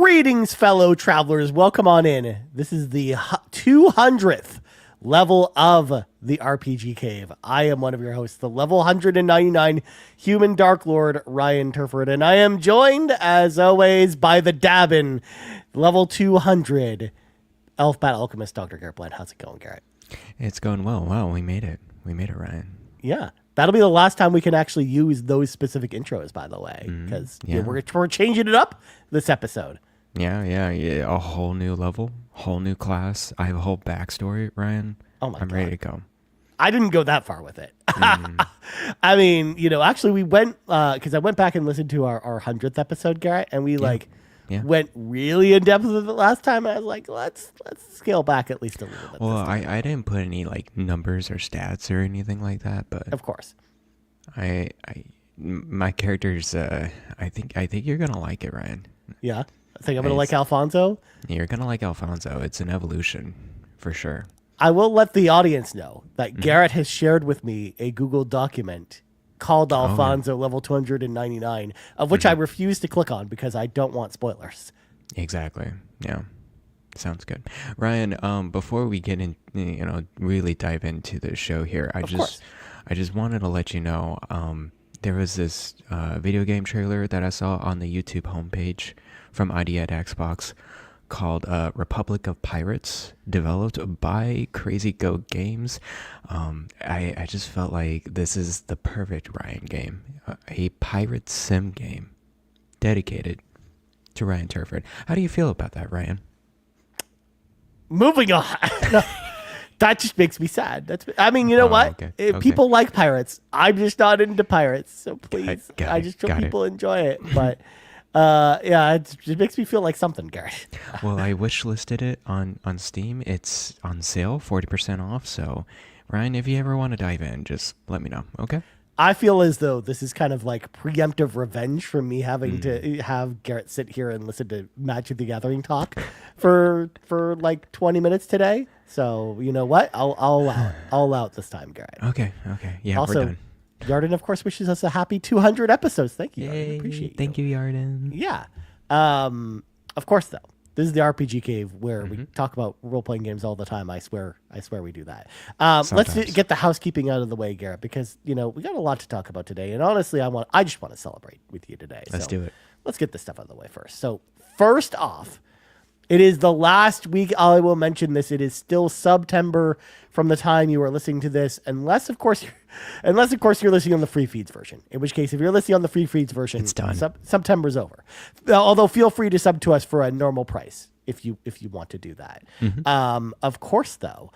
Greetings, fellow travelers. Welcome on in. This is the 200th level of the RPG Cave. I am one of your hosts, the level 199 human Dark Lord, Ryan Turford, and I am joined, as always, by the Dabbin, level 200 Elf Bat Alchemist, Dr. Garret Bland. How's it going, Garret? It's going well. Wow, we made it. We made it, Ryan. Yeah. That'll be the last time we can actually use those specific intros, by the way, because we're changing it up this episode. Yeah. A whole new level, whole new class. I have a whole backstory, Ryan. Oh my God. I'm ready to go. I didn't go that far with it. I mean, actually we went, because I went back and listened to our 100th episode, Garret, and we went really in depth with it last time. I was like, let's scale back at least a little bit. Well, I didn't put any numbers or stats or anything like that, but of course, my characters. I think you're gonna like it, Ryan. Yeah, I think I'm gonna like Alfonso. You're gonna like Alfonso. It's an evolution for sure. I will let the audience know that Garret has shared with me a Google document called Alfonso level 299, of which I refuse to click on because I don't want spoilers. Exactly. Yeah. Sounds good. Ryan, before we get in, really dive into the show here, I just wanted to let you know, there was this video game trailer that I saw on the YouTube homepage from ID at Xbox called Republic of Pirates, developed by Crazy Goat Games. I just felt like this is the perfect Ryan game, a pirate sim game dedicated to Ryan Turford. How do you feel about that, Ryan? Moving on. That just makes me sad. You know what? Okay. If people like pirates, I'm just not into pirates. So please, I just hope people enjoy it. But it just makes me feel like something, Garret. Well, I wish listed it on Steam. It's on sale, 40% off. So, Ryan, if you ever want to dive in, just let me know. Okay. I feel as though this is kind of like preemptive revenge for me having to have Garret sit here and listen to Magic the Gathering talk for like 20 minutes today. So you know what? I'll allow it this time, Garret. Okay. Yeah, also, we're done. Yarden, of course, wishes us a happy 200 episodes. Thank you, Yay, Yarden. Appreciate you. Thank you, Yarden. Yeah. Of course, though. This is the RPG Cave where we talk about role-playing games all the time. I swear we do that. Let's get the housekeeping out of the way, Garret, because, we got a lot to talk about today. And honestly, I just want to celebrate with you today. Let's do it. Let's get this stuff out of the way first. So first off, it is the last week. I will mention this. It is still September from the time you are listening to this, unless of course you're listening on the free feeds version. In which case, if you're listening on the free feeds version, it's done. September's over. Although feel free to sub to us for a normal price if you want to do that. Of course, though,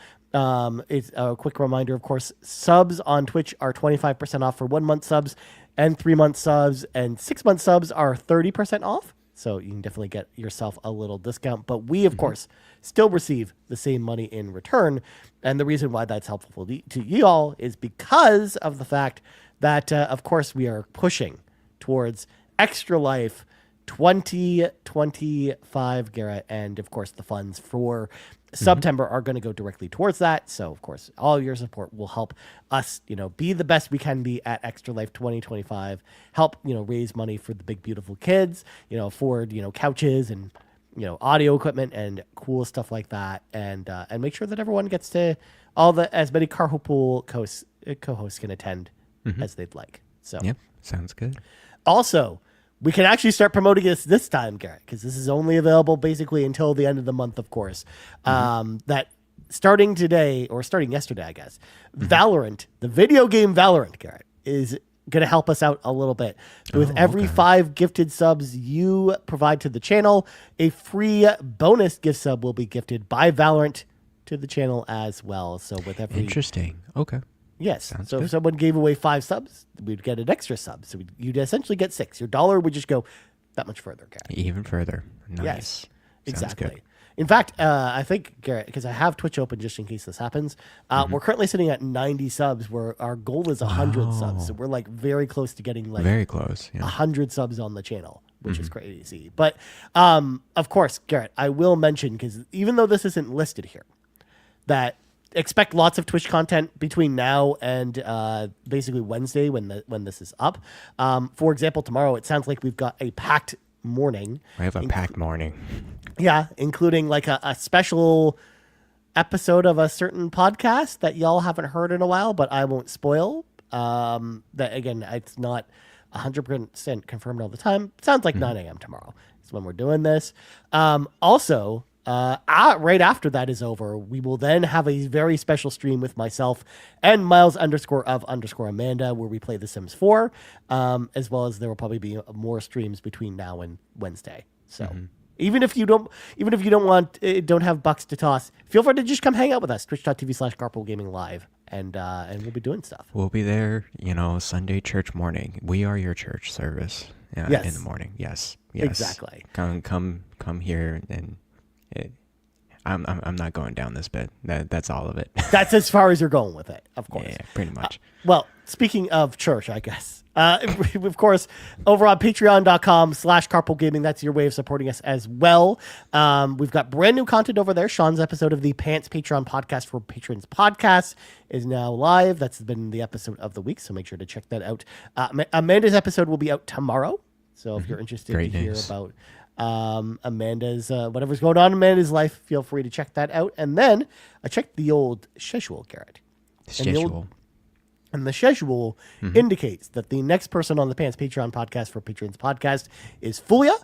it's a quick reminder. Of course, subs on Twitch are 25% off for 1 month subs, and 3 month subs, and 6 month subs are 30% off. So you can definitely get yourself a little discount. But we, of course, still receive the same money in return. And the reason why that's helpful to you all is because of the fact that, of course, we are pushing towards Extra Life 2025, Garret. And, of course, the funds for September are going to go directly towards that. So, of course, all your support will help us, be the best we can be at Extra Life 2025. Help, raise money for the big, beautiful kids, afford, couches and, audio equipment and cool stuff like that. And make sure that everyone gets to as many Carpool co-hosts can attend as they'd like. So, yep, sounds good. Also, we can actually start promoting this time, Garret, because this is only available basically until the end of the month, of course. That starting today, or starting yesterday, I guess, Valorant, the video game Valorant, Garret, is going to help us out a little bit. With every 5 gifted subs you provide to the channel, a free bonus gift sub will be gifted by Valorant to the channel as well. So with every... Interesting. Okay. Yes. Sounds so good. if someone gave away 5 subs, we'd get an extra sub. So you'd essentially get 6. Your dollar would just go that much further, Garret. Even further. Nice. Yes, exactly. Good. In fact, I think, Garret, because I have Twitch open just in case this happens, we're currently sitting at 90 subs where our goal is 100 subs. So we're like very close to getting very close. Yeah. 100 subs on the channel, which is crazy. But of course, Garret, I will mention, because even though this isn't listed here, that expect lots of Twitch content between now and basically Wednesday when this is up. For example, tomorrow, it sounds like we've got a packed morning. I have a packed morning. Yeah, including like a special episode of a certain podcast that y'all haven't heard in a while, but I won't spoil. That again, it's not 100% confirmed all the time. Sounds like 9 a.m. tomorrow is when we're doing this. Also, right after that is over, we will then have a very special stream with myself and Miles _of_ Amanda, where we play The Sims 4, as well as there will probably be more streams between now and Wednesday. So even if you don't have bucks to toss, feel free to just come hang out with us. Twitch.tv/carpoolgaming live, and we'll be doing stuff. We'll be there, Sunday church morning. We are your church service. Yes. In the morning. Yes. Exactly. Come here and. I'm not going down this bit. That's all of it. That's as far as you're going with it, of course. Yeah, pretty much. Well, speaking of church, I guess. Of course, over on patreon.com/carpoolgaming, that's your way of supporting us as well. We've got brand new content over there. Sean's episode of the Pants Patreon podcast for Patrons podcast is now live. That's been the episode of the week, so make sure to check that out. Amanda's episode will be out tomorrow. So if you're interested to hear about Amanda's whatever's going on in Amanda's life, feel free to check that out. And then I checked the old schedule, Garrett. And the schedule indicates that the next person on the Pants Patreon podcast for Patrons podcast is Fulia.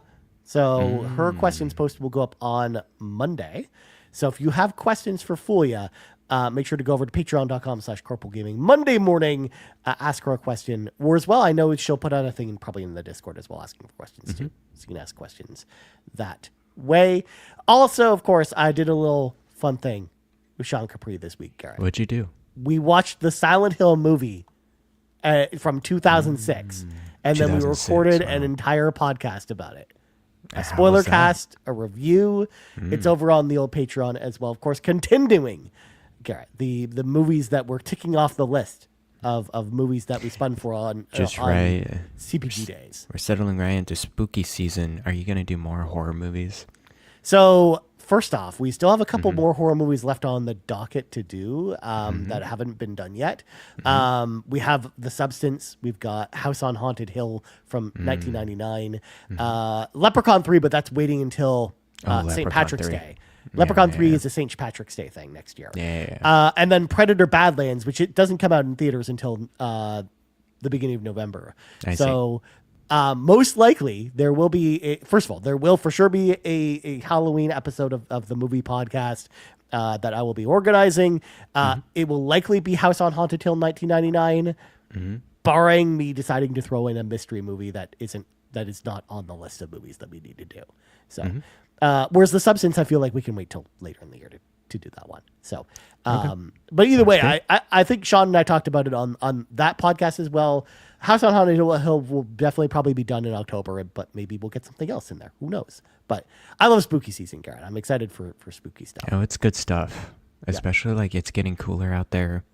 So her questions post will go up on Monday. So if you have questions for Fulia, make sure to go over to patreon.com/carpoolgaming Monday morning, ask her a question. Or as well, I know she'll put out a thing probably in the Discord as well, asking for questions too. So you can ask questions that way. Also, of course, I did a little fun thing with Sean Capri this week, Garrett. What'd you do? We watched the Silent Hill movie from 2006. And then we recorded an entire podcast about it. A spoiler cast, a review. It's over on the old Patreon as well. Of course, continuing, Garrett, the movies that were ticking off the list of movies that we spun for on CPG days. We're settling right into spooky season. Are you going to do more horror movies? So first off, we still have a couple more horror movies left on the docket to do that haven't been done yet. We have The Substance. We've got House on Haunted Hill from 1999. Leprechaun 3, but that's waiting until St. Patrick's Day. Leprechaun 3 is a St. Patrick's Day thing next year. And then Predator Badlands, which it doesn't come out in theaters until the beginning of November. I see. Most likely there will be there will for sure be a Halloween episode of the movie podcast that I will be organizing. It will likely be House on Haunted Hill 1999, barring me deciding to throw in a mystery movie that is not on the list of movies that we need to do. So, whereas The Substance, I feel like we can wait till later in the year to do that one. So, but either way, I think Sean and I talked about it on that podcast as well. House on Haunted Hill will definitely probably be done in October, but maybe we'll get something else in there. Who knows? But I love spooky season, Garrett. I'm excited for spooky stuff. Oh, it's good stuff. Especially like it's getting cooler out there.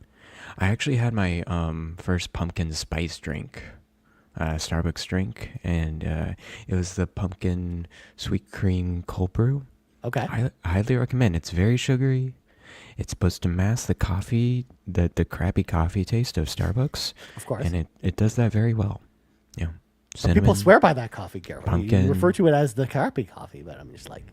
I actually had my first pumpkin spice drink, Starbucks drink, and it was the pumpkin sweet cream cold brew. Okay. I highly recommend. It's very sugary. It's supposed to mask the coffee, the crappy coffee taste of Starbucks. Of course. And it does that very well. Yeah. Cinnamon, people swear by that coffee, Garrett. Pumpkin. You refer to it as the crappy coffee, but I'm just like,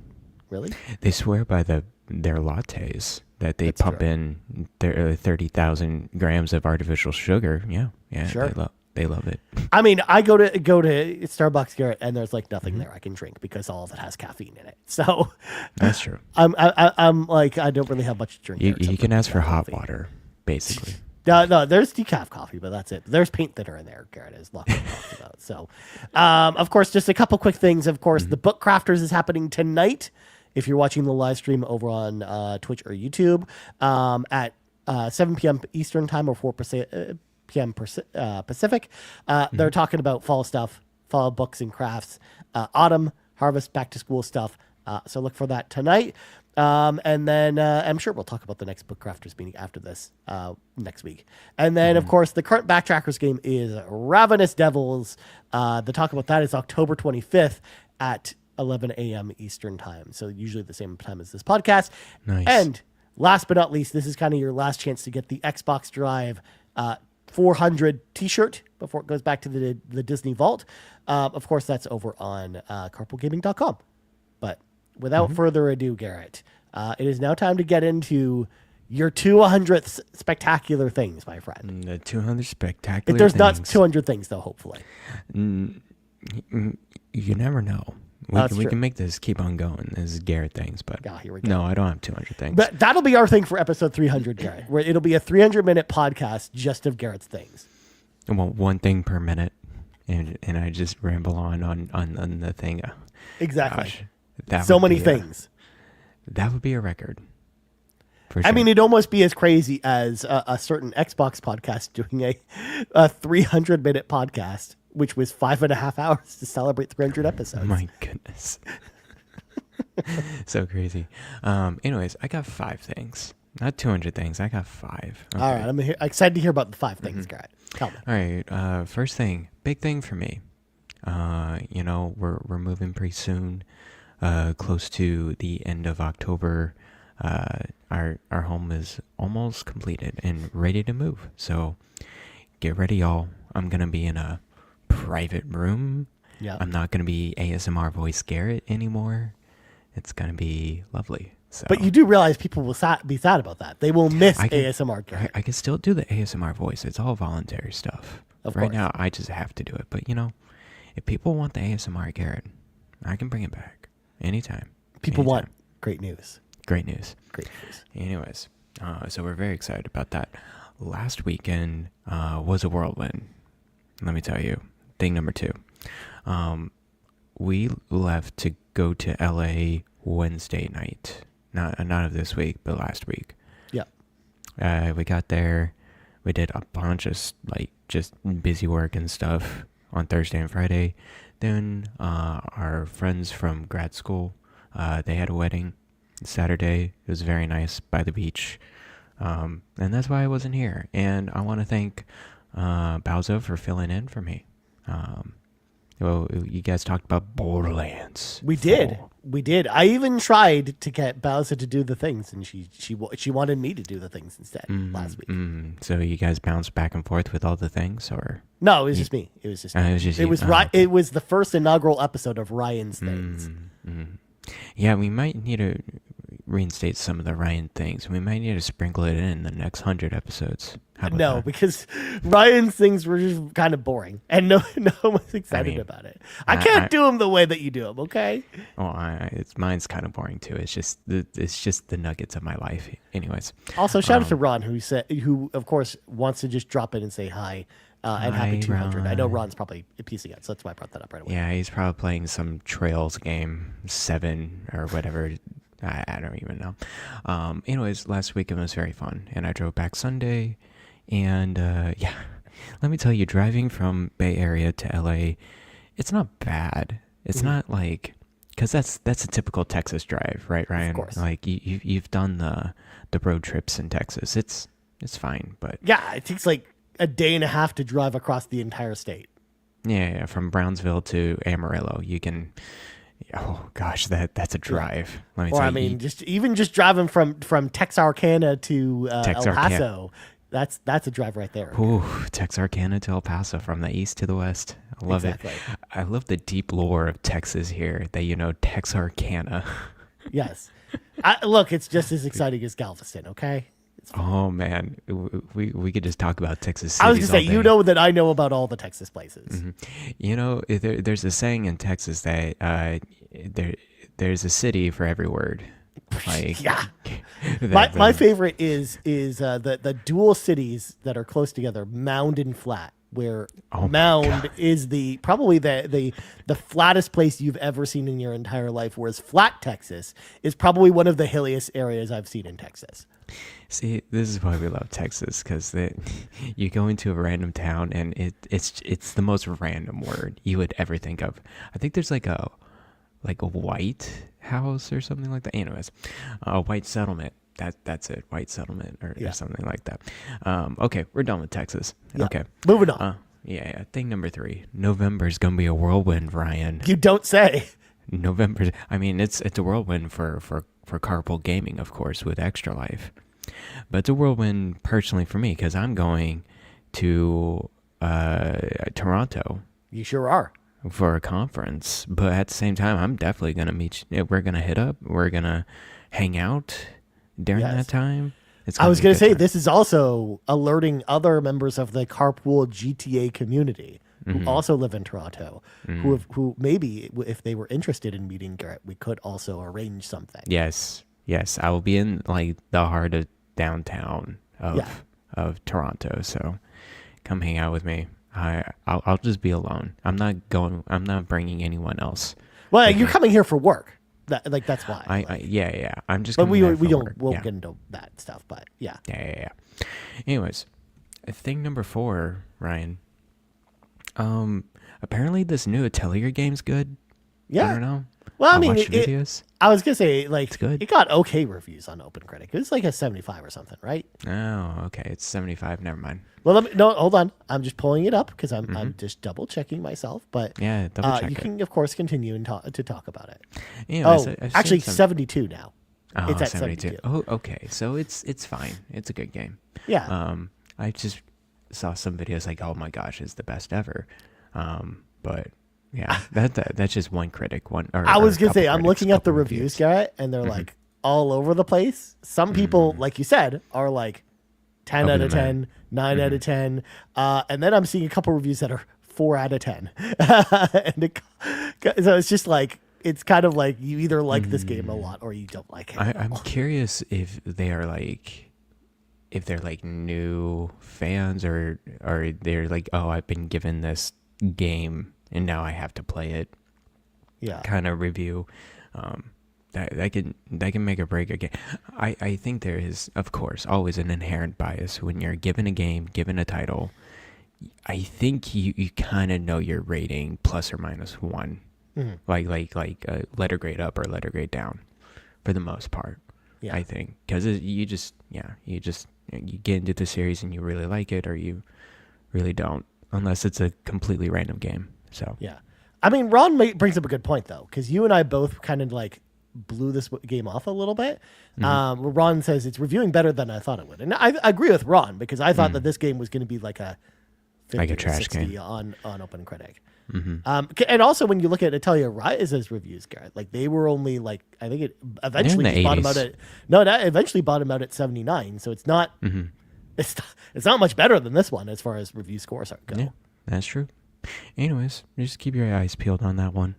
really? They swear by their lattes that they pump in their 30,000 grams of artificial sugar. Yeah. Sure. They love it. I mean, I go to Starbucks, Garrett, and there's like nothing there I can drink because all of it has caffeine in it. So that's true. I'm like, I don't really have much to drink. You can ask for hot water, basically. No, there's decaf coffee, but that's it. There's paint thinner in there, Garrett, as Lachlan talks about. So, of course, just a couple quick things. Of course, the Book Crafters is happening tonight. If you're watching the live stream over on Twitch or YouTube at 7 p.m. Eastern time or 4 p.m. Pacific. They're talking about fall stuff, fall books and crafts, autumn, harvest, back to school stuff. So look for that tonight. And then I'm sure we'll talk about the next Book Crafters meeting after this next week. And then, of course, the current Backtrackers game is Ravenous Devils. The talk about that is October 25th at 11 a.m. Eastern time. So usually the same time as this podcast. Nice. And last but not least, this is kind of your last chance to get the Xbox Drive 400 t-shirt before it goes back to the Disney Vault. Of course, that's over on carpoolgaming.com. But without further ado, Garrett, it is now time to get into your 200th spectacular things, my friend. The 200 spectacular There's things. not 200 things, though, hopefully. You never know. We can make this keep on going. This is Garrett things, but here we go. No, I don't have 200 things. But that'll be our thing for episode 300, Garrett, where it'll be a 300-minute podcast just of Garrett's things. Well, one thing per minute, and I just ramble on the thing. Exactly. Gosh, so many things. That would be a record. For sure. I mean, it'd almost be as crazy as a certain Xbox podcast doing a 300-minute podcast, which was 5.5 hours to celebrate 300 episodes. My goodness. So crazy. Anyways, I got 5 things. Not 200 things. I got 5. Okay. All right. I'm excited to hear about the 5 things, Garrett. Tell me. All right. First thing, big thing for me. We're moving pretty soon. Close to the end of October. Our home is almost completed and ready to move. So get ready, y'all. I'm gonna be in a private room. Yeah. I'm not gonna be ASMR voice Garrett anymore. It's gonna be lovely. So, But you do realize people will be sad about that. They will miss ASMR Garrett. I can still do the ASMR voice. It's all voluntary stuff. Of right course. now, I just have to do it. But if people want the ASMR Garrett, I can bring it back anytime. People want great news. Great news. Great news. Anyways, so we're very excited about that. Last weekend was a whirlwind. Let me tell you. Thing number 2. We left to go to LA Wednesday night. Not of this week, but last week. Yeah. We got there. We did a bunch of just busy work and stuff on Thursday and Friday. Then our friends from grad school, they had a wedding Saturday. It was very nice by the beach. And that's why I wasn't here. And I want to thank Bowser for filling in for me. Well, you guys talked about Borderlands. We did. I even tried to get Bowser to do the things, and she wanted me to do the things instead last week. So you guys bounced back and forth with all the things, or? No, it was just me. It was just. It was the first inaugural episode of Ryan's Things. Yeah, we might need to reinstate some of the Ryan things. We might need to sprinkle it in the next 100 episodes. How about that? Because Ryan's things were just kind of boring, and no one was excited about it. I can't do them the way that you do them. Okay. Well, mine's kind of boring too. It's just the nuggets of my life. Anyways. Also, shout out to Ron, who of course wants to just drop in and say hi. And happy 200. Ron. I know Ron's probably piecing it, so that's why I brought that up right away. Yeah, he's probably playing some Trails game, 7 or whatever. I don't even know. Anyways, last week it was very fun, and I drove back Sunday, and let me tell you, driving from Bay Area to LA, it's not bad. It's not like, because that's a typical Texas drive, right, Ryan? Of course. Like you've done the road trips in Texas. It's fine, but yeah, it takes like a day and a half to drive across the entire state. Yeah, from Brownsville to Amarillo, you can. Oh gosh, that's a drive. Let me tell you. just driving from Texarkana to El Paso, that's a drive right there. Ooh, Texarkana to El Paso, from the east to the west. I love it. I love the deep lore of Texas here. That Texarkana. Yes, look, it's just as exciting as Galveston. Okay. Oh man, we could just talk about Texas cities. I was just saying, that I know about all the Texas places. Mm-hmm. There's a saying in Texas that there's a city for every word. Like, yeah. My favorite is the dual cities that are close together, Mound and Flat, where Mound is probably the flattest place you've ever seen in your entire life, whereas Flat, Texas, is probably one of the hilliest areas I've seen in Texas. See, this is why we love Texas, because you go into a random town and it's the most random word you would ever think of. I think there's like a White House or something like that. Anyways, a white settlement. That's it, white settlement or something like that. Okay, we're done with Texas. Yeah. Okay, moving on. Yeah. Thing number 3. November's gonna be a whirlwind, Ryan. You don't say. November. I mean, it's a whirlwind for carpool gaming, of course, with Extra Life. But it's a whirlwind personally for me, because I'm going to Toronto You sure are. for a conference, but at the same time, I'm definitely gonna meet you. We're gonna hit up. We're gonna hang out during Yes. that time. I was be a going good to say, time. this is also alerting other members of the Carpool GTA community who also live in Toronto, who maybe if they were interested in meeting Garrett, we could also arrange something. Yes, I will be in like the heart of downtown of Toronto. So come hang out with me. I'll just be alone. I'm not bringing anyone else. Well, with you're me. coming here for work. That's why. Yeah. I'm just. But coming there we for don't work. we'll Yeah. get into that stuff. But yeah. Yeah. Anyways, thing number 4, Ryan. Apparently this new Atelier game's good. Yeah. I don't know. Well, I I'll mean, watch videos. I was gonna say like good. it got okay reviews on OpenCritic. It was like a 75 or something, right? Oh, okay. It's 75. Never mind. Well, hold on. I'm just pulling it up because I'm just double checking myself. But Yeah, double check you it. can of course continue and to talk about it. Anyways, Oh, I've actually, seen some- 72 now. Oh, It's at 72. 72. Oh, okay. So it's fine. It's a good game. Yeah. I just saw some videos like, oh my gosh, it's the best ever. But yeah, that's just one critic. I was gonna say I'm looking at the couple reviews, Garrett, and they're like all over the place. Some people, like you said, are like 10 Over out the of 10, moon. 9 out of 10, and then I'm seeing a couple reviews that are 4 out of 10. So it's just like it's kind of like you either like this game a lot or you don't like it. I'm curious if they're like new fans or they're like, oh, I've been given this game and now I have to play it. Yeah. Kind of review. That can make or break a game. I think there is, of course, always an inherent bias when you're given a game, given a title. I think you kind of know your rating plus or minus 1, like letter grade up or letter grade down, for the most part. Yeah. I think because you get into the series and you really like it or you really don't, unless it's a completely random game. So Yeah. I mean, Ron brings up a good point, though, because you and I both kind of like blew this game off a little bit. Ron says it's reviewing better than I thought it would. And I agree with Ron because I thought that this game was going to be like a 50 Like a or trash 60 game. on OpenCritic. And also when you look at Atelier Rise's reviews, Garrett, like they were only like, I think it eventually the just bottomed 80s. out at, no, that eventually bottomed out at 79. So it's not, it's not much better than this one as far as review scores go. yeah, that's true. Anyways, just keep your eyes peeled on that one.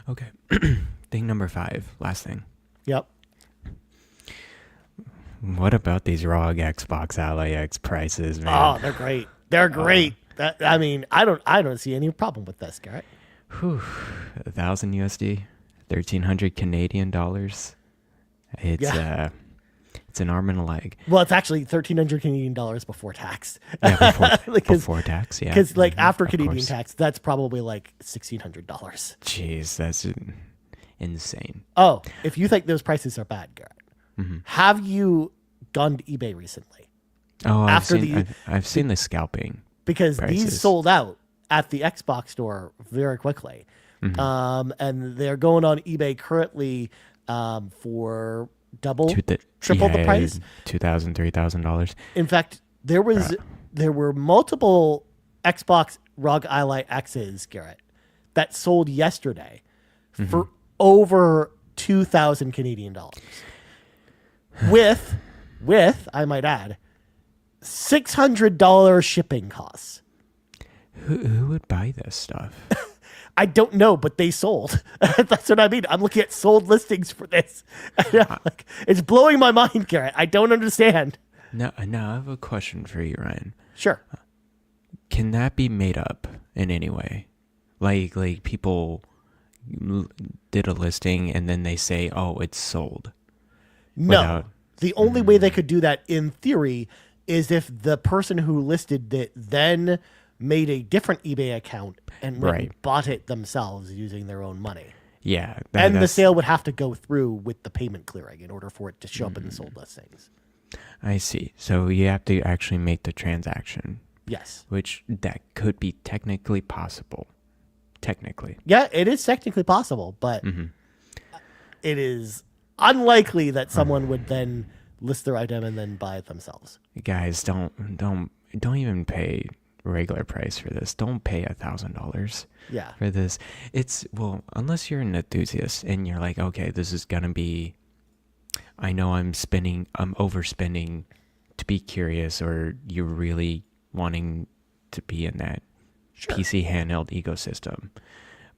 Okay. Thing number 5, last thing. Yep. What about these ROG Xbox Ally X prices, man? Oh, they're great. They're great. I mean, I don't see any problem with this, Garrett. 1,000 USD, 1,300 Canadian dollars. It's it's an arm and a leg. Well, it's actually $1,300 before tax. Yeah, Like, before tax. Yeah, Because like after of Canadian course. tax, that's probably like $1,600. Jeez, that's insane. Oh, if you think those prices are bad, Garrett, have you gone to eBay recently? Oh, After the- I've seen the scalping. Because Prices. these sold out at the Xbox store very quickly. And they're going on eBay currently for triple the price. $2,000, $3,000. In fact, there were multiple Xbox ROG Ally X's, Garrett, that sold yesterday for over 2,000 Canadian dollars. With I might add, $600 shipping costs. Who would buy this stuff? I don't know, but they sold. That's what I mean. I'm looking at sold listings for this. Like, it's blowing my mind, Garrett. I don't understand. Now I have a question for you, Ryan. Sure. Can that be made up in any way? Like people did a listing and then they say, "Oh, it's sold." No. The only way they could do that in theory is if the person who listed it then made a different eBay account and went and bought it themselves using their own money. Yeah. And the sale would have to go through with the payment clearing in order for it to show up in the sold listings. I see. So you have to actually make the transaction. Yes. Which that could be technically possible. Technically. Yeah, it is technically possible, but it is unlikely that someone would then list their item and then buy it themselves. Guys, don't even pay regular price for this. Don't pay $1,000 Yeah. for this. It's, well, unless you're an enthusiast and you're like, okay, this is gonna be, I know I'm overspending to be curious, or you're really wanting to be in that PC handheld ecosystem.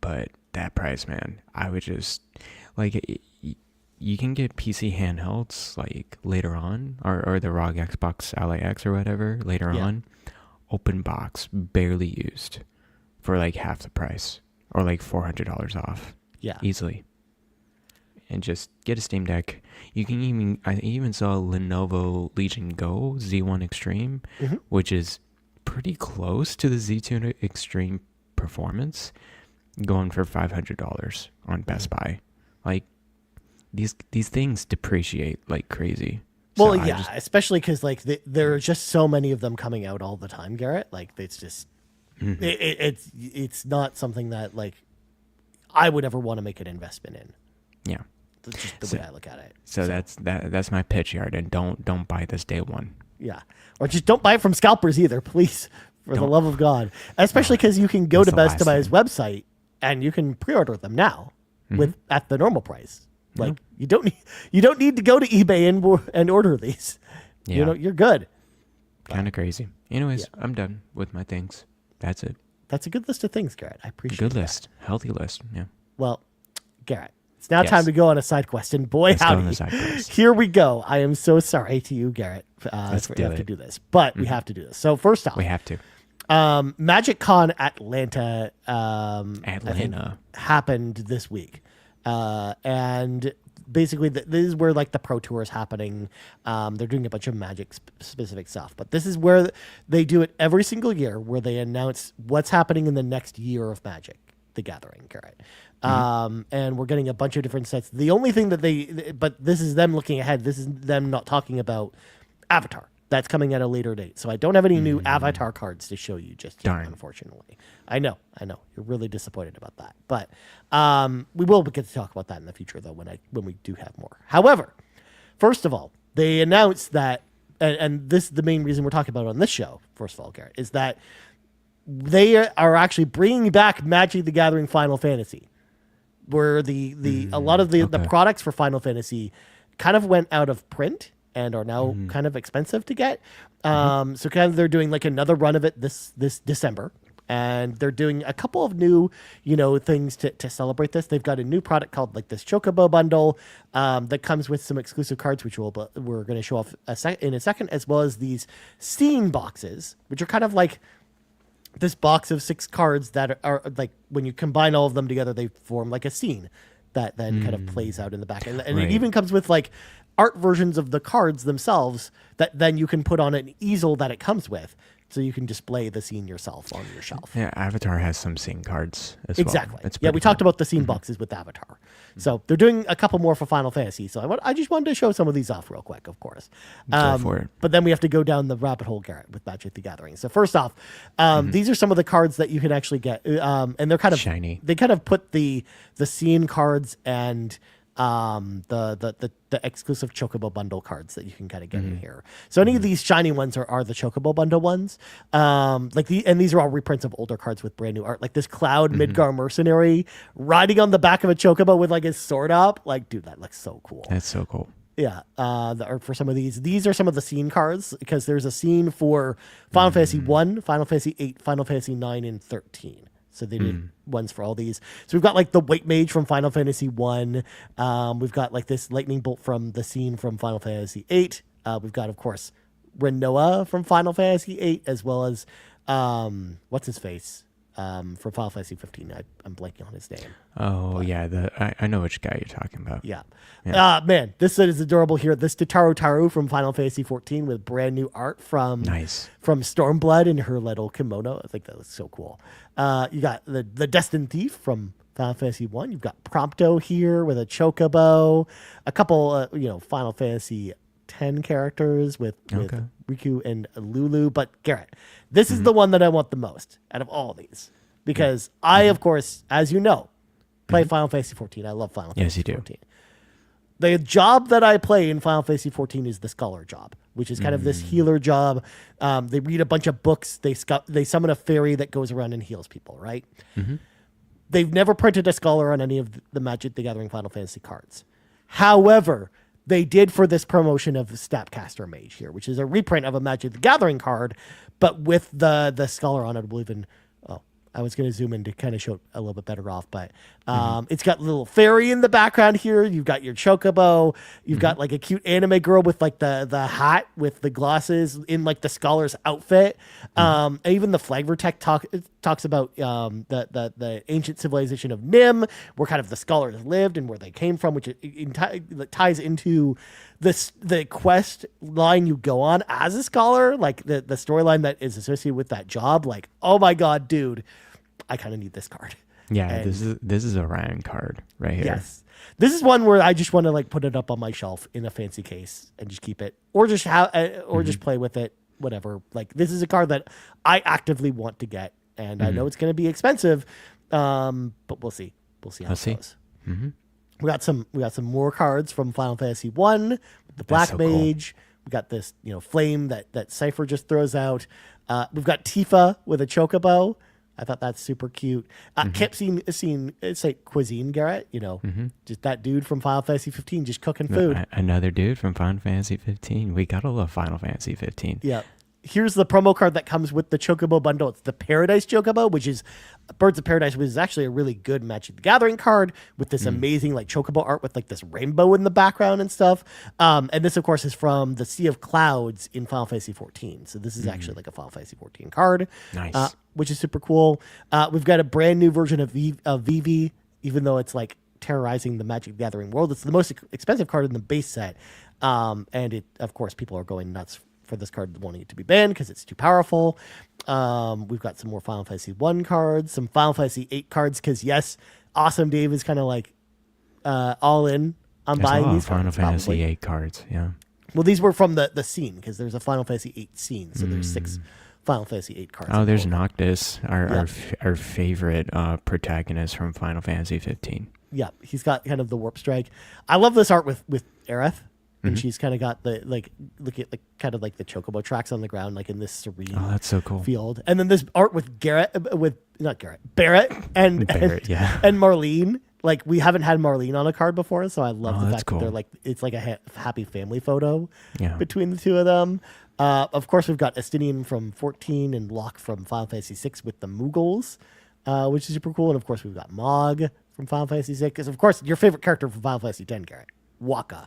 But that price, man, I would just, like, you can get PC handhelds like later on, or the ROG Xbox Ally X or whatever later on, open box, barely used, for like half the price, or like $400 off. Yeah. Easily. And just get a Steam Deck. You can I even saw Lenovo Legion Go Z1 Extreme, which is pretty close to the Z2 Extreme performance, going for $500 on Best Buy. Like, these things depreciate like crazy. Well, so especially because like there are just so many of them coming out all the time, Garrett. Like, it's just it's not something that like I would ever want to make an investment in. Yeah, that's just the way I look at it. So that's my pitch yard, and don't buy this day one. Yeah, or just don't buy it from scalpers either, please, for the love of God. Especially because you can go to Best Buy's website and you can pre-order them now at the normal price. Like, you don't need to go to eBay and order these. Yeah. You know, you're good. Kind of crazy. Anyways, I'm done with my things. That's it. That's a good list of things, Garrett. I appreciate it. Good list. Healthy list. Yeah. Well, Garrett, it's now time to go on a side quest. And boy, howdy. Here we go. I am so sorry to you, Garrett, for having to do this. But we have to do this. So first off, we have to. Magic Con Atlanta happened this week. And basically this is where like the Pro Tour is happening. They're doing a bunch of Magic specific stuff, but this is where they do it every single year, where they announce what's happening in the next year of Magic the Gathering, Garrett. And we're getting a bunch of different sets. The only thing that but this is them looking ahead. This is them not talking about Avatar. That's coming at a later date. So I don't have any new Avatar cards to show you just yet, unfortunately. I know. You're really disappointed about that. But we will get to talk about that in the future, though, when we do have more. However, first of all, they announced that, and this is the main reason we're talking about it on this show, first of all, Garrett, is that they are actually bringing back Magic the Gathering Final Fantasy, where a lot of the products for Final Fantasy kind of went out of print and are now kind of expensive to get. So kind of they're doing like another run of it this December. And they're doing a couple of new, things to celebrate this. They've got a new product called like this Chocobo bundle that comes with some exclusive cards, which we're going to show off in a second, as well as these scene boxes, which are kind of like this box of 6 cards that are like, when you combine all of them together, they form like a scene that then kind of plays out in the back. And it even comes with like art versions of the cards themselves that then you can put on an easel that it comes with, so you can display the scene yourself on your shelf. Yeah, Avatar has some scene cards as well. Exactly. Yeah, we talked about the scene boxes with Avatar. So they're doing a couple more for Final Fantasy. So I just wanted to show some of these off real quick, of course. Go for it. But then we have to go down the rabbit hole, Garrett, with Magic the Gathering. So first off, these are some of the cards that you can actually get. And they're kind of shiny. They kind of put the scene cards and the exclusive Chocobo bundle cards that you can kind of get in here. So any of these shiny ones are the Chocobo bundle ones. And these are all reprints of older cards with brand new art, like this Cloud Midgar mercenary riding on the back of a Chocobo with like his sword up. Like, dude, that looks so cool. That's so cool. Yeah. The art for some of these are some of the scene cards, because there's a scene for Final Fantasy 1, Final Fantasy 8, Final Fantasy 9, and 13. So they did ones for all these. So we've got like the White Mage from Final Fantasy 1. We've got like this Lightning Bolt from the scene from Final Fantasy 8. We've got, of course, Renoa from Final Fantasy 8, as well as what's his face from Final Fantasy 15. I'm blanking on his name. Oh, yeah. I know which guy you're talking about. Yeah. Man, this set is adorable here. This Tataru Taru from Final Fantasy 14 with brand new art from Stormblood in her little kimono. I think that was so cool. You got the Destined Thief from Final Fantasy 1. You've got Prompto here with a Chocobo. A couple, Final Fantasy 10 characters with Riku and Lulu. But Garrett, this is the one that I want the most out of all these, because I, of course, as you know, play Final Fantasy 14. I love Final Fantasy 14. The job that I play in Final Fantasy 14 is the Scholar job. which is kind of this healer job. They read a bunch of books. They summon a fairy that goes around and heals people, right? Mm-hmm. They've never printed a scholar on any of the Magic the Gathering Final Fantasy cards. However, they did for this promotion of the Snapcaster Mage here, which is a reprint of a Magic the Gathering card, but with the scholar on it, I believe in... I was going to zoom in to kind of show it a little bit better off, but it's got a little fairy in the background here. You've got your chocobo. You've got like a cute anime girl with like the hat with the glasses in like the scholar's outfit. And even the flavor tech talks about the ancient civilization of Nim, where kind of the scholars lived and where they came from, which ties into the quest line you go on as a scholar, like the storyline that is associated with that job. Like, oh my God, dude, I kind of need this card. Yeah, And this is a Ryan card right here. yes, this is one where I just want to like put it up on my shelf in a fancy case and just keep it, or just just play with it, whatever. Like, this is a card that I actively want to get, and I know it's going to be expensive, but we'll see. We'll see how it goes. Mm-hmm. We got some more cards from Final Fantasy 1, the Black so Mage. Cool. We got this, flame that Cypher just throws out. We've got Tifa with a chocobo. I thought that's super cute. Kept seeing it's like cuisine, Garrett. Just that dude from Final Fantasy 15 just cooking food. Another dude from Final Fantasy 15. We gotta love Final Fantasy 15. Yeah. Here's the promo card that comes with the Chocobo bundle. It's the Paradise Chocobo, which is Birds of Paradise, which is actually a really good Magic the Gathering card with this amazing like Chocobo art with like this rainbow in the background and stuff. And this, of course, is from the Sea of Clouds in Final Fantasy 14. So this is actually like a Final Fantasy 14 card. Nice. Which is super cool. We've got a brand new version of Vivi, even though it's like terrorizing the Magic the Gathering world. It's the most expensive card in the base set. And it, of course, people are going nuts for this card, wanting it to be banned because it's too powerful. We've got some more Final Fantasy 1 cards, some Final Fantasy 8 cards, because yes, Awesome Dave is kind of like all in on buying these Final cards. Fantasy Probably. 8 cards, yeah. Well, these were from the scene, because there's a Final Fantasy 8 scene, so there's 6 Final Fantasy 8 cards. Oh, there's Noctis, our favorite protagonist from Final Fantasy 15. Yeah, he's got kind of the warp strike. I love this art with Aerith. And she's kind of got the look at kind of like the chocobo tracks on the ground, like in this serene that's so cool. field. And then this art with Barrett and Marlene. Like, we haven't had Marlene on a card before, so I love the fact that they're like, it's like a happy family photo between the two of them. Of course, we've got Estinian from 14 and Locke from Final Fantasy 6 with the Moogles, which is super cool. And of course, we've got Mog from Final Fantasy 6. Because of course, your favorite character from Final Fantasy 10, Garrett, Waka.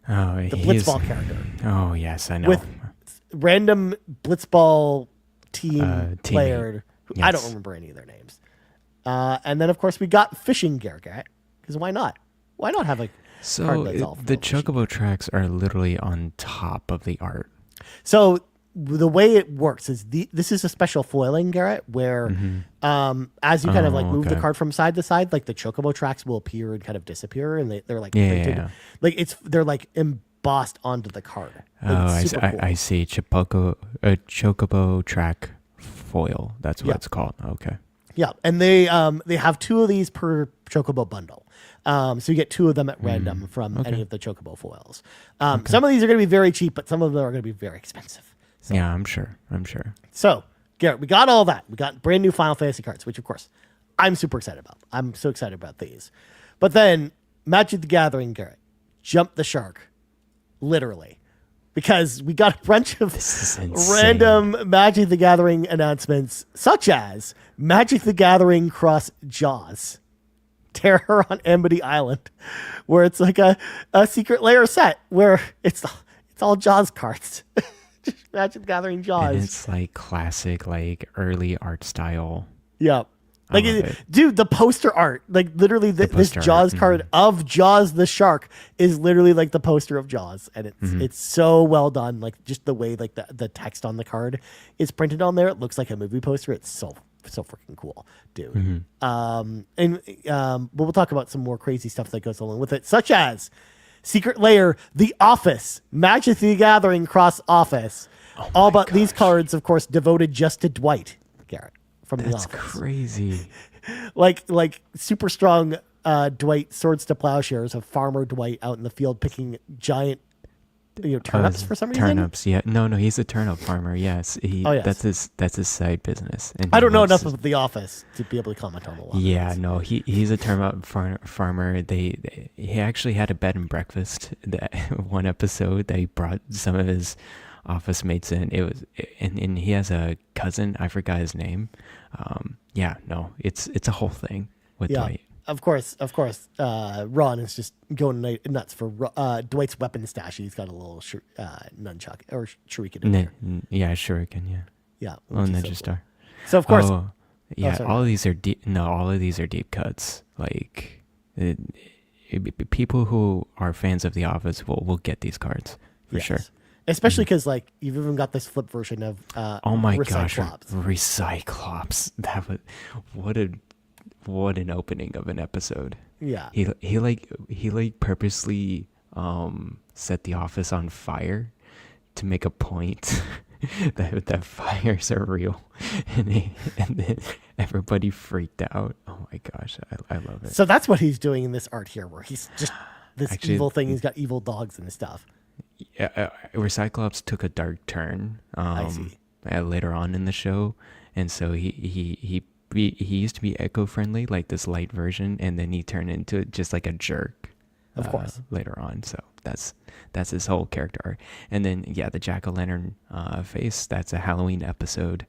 Oh, the Blitzball character. Oh, yes, I know. With random Blitzball team player. Yes. I don't remember any of their names. And then, of course, we got Fishing Garrett. Because why not? Why not have a card that's all the Chocobo tracks are literally on top of the art. So the way it works is this is a special foiling, Garrett, where as you kind of like move the card from side to side, like the Chocobo tracks will appear and kind of disappear, and they're like printed, like they're like embossed onto the card. Like, cool. I see. Chocobo track foil. That's what it's called. Okay. Yeah, and they have 2 of these per Chocobo bundle. So you get 2 of them at random from any of the Chocobo foils. Some of these are going to be very cheap, but some of them are going to be very expensive. So. Yeah, I'm sure. So, Garrett, we got all that. We got brand new Final Fantasy cards, which, of course, I'm super excited about. I'm so excited about these. But then, Magic the Gathering, Garrett, jumped the shark, literally. Because we got a bunch of random Magic the Gathering announcements, such as Magic the Gathering cross Jaws, Terror on Amity Island, where it's like a secret layer set where it's all Jaws cards. Magic the Gathering Jaws. And it's like classic, like early art style. Yeah. Like, dude, the poster art, like literally this Jaws card of Jaws the shark is literally like the poster of Jaws. And it's so well done. Like, just the way like the text on the card is printed on there. It looks like a movie poster. It's so freaking cool, dude. But we'll talk about some more crazy stuff that goes along with it, such as Secret Lair, The Office, Magic the Gathering Cross Office. All but these cards, of course, devoted just to Dwight, Garrett, from The Office. That's crazy. like super strong Dwight, swords to plowshares of Farmer Dwight out in the field picking giant turnips for some reason. Turnips, yeah. No, he's a turnip farmer. Yes, yes. That's his side business. And I don't know enough of The Office to be able to comment on a lot. Yeah, no, he's a turnip farmer. He actually had a bed and breakfast. That one episode, they brought some of his office mates in. It was, and he has a cousin. I forgot his name. It's a whole thing with Dwight. Of course, Ron is just going nuts for Dwight's weapon stash. He's got a little nunchuck or shuriken in there. Yeah, shuriken, yeah. Yeah. Ninja Star. So, of course. All of these are deep. No, all of these are deep cuts. Like, people who are fans of The Office will get these cards for sure. Especially because, like, you've even got this flip version of oh my gosh, Recyclops. Recyclops. That was what an opening of an episode. Yeah. He purposely set the office on fire to make a point that fires are real, and then everybody freaked out. Oh my gosh, I love it. So that's what he's doing in this art here, where he's just this evil thing. He's got evil dogs and stuff. Yeah, Recyclops took a dark turn. I see. Later on in the show, and so he used to be eco-friendly, like this light version, and then he turned into just like a jerk. Of course. Later on, so that's his whole character arc. And then the jack-o'-lantern face. That's a Halloween episode.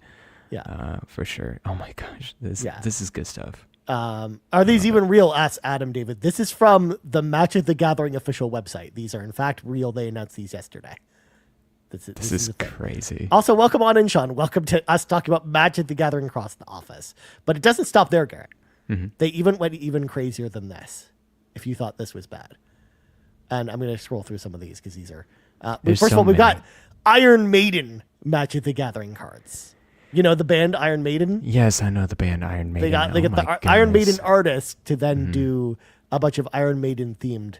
Yeah. For sure. Oh my gosh, this is good stuff. Are these even real? Asks Adam David. This is from the Magic the Gathering official website. These are in fact real. They announced these yesterday. This is crazy. Also, welcome on in, Sean. Welcome to us talking about Magic the Gathering across the office. But it doesn't stop there, Garrett. Mm-hmm. They even went even crazier than this, if you thought this was bad. And I'm going to scroll through some of these because these are... first of all, we've got Iron Maiden Magic the Gathering cards. You know the band Iron Maiden? Yes, I know the band Iron Maiden. They get the Iron Maiden artist to then do a bunch of Iron Maiden-themed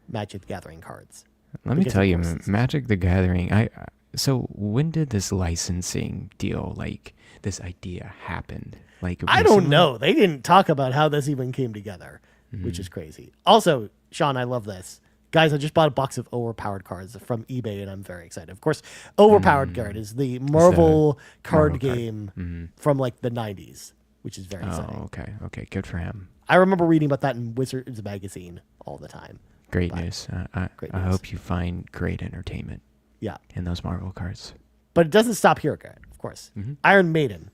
Magic the Gathering cards. Let me tell you, Magic the Gathering, so when did this licensing deal, like this idea happen? Like recently? I don't know. They didn't talk about how this even came together, which is crazy. Also, Sean, I love this. Guys, I just bought a box of Overpowered cards from eBay, and I'm very excited. Of course, Overpowered, Garrett, is the Marvel card game from like the 90s, which is very exciting. Oh, okay. Good for him. I remember reading about that in Wizards magazine all the time. Great news. I hope you find great entertainment. Yeah. In those Marvel cards. But it doesn't stop here, Garrett, of course. Iron Maiden,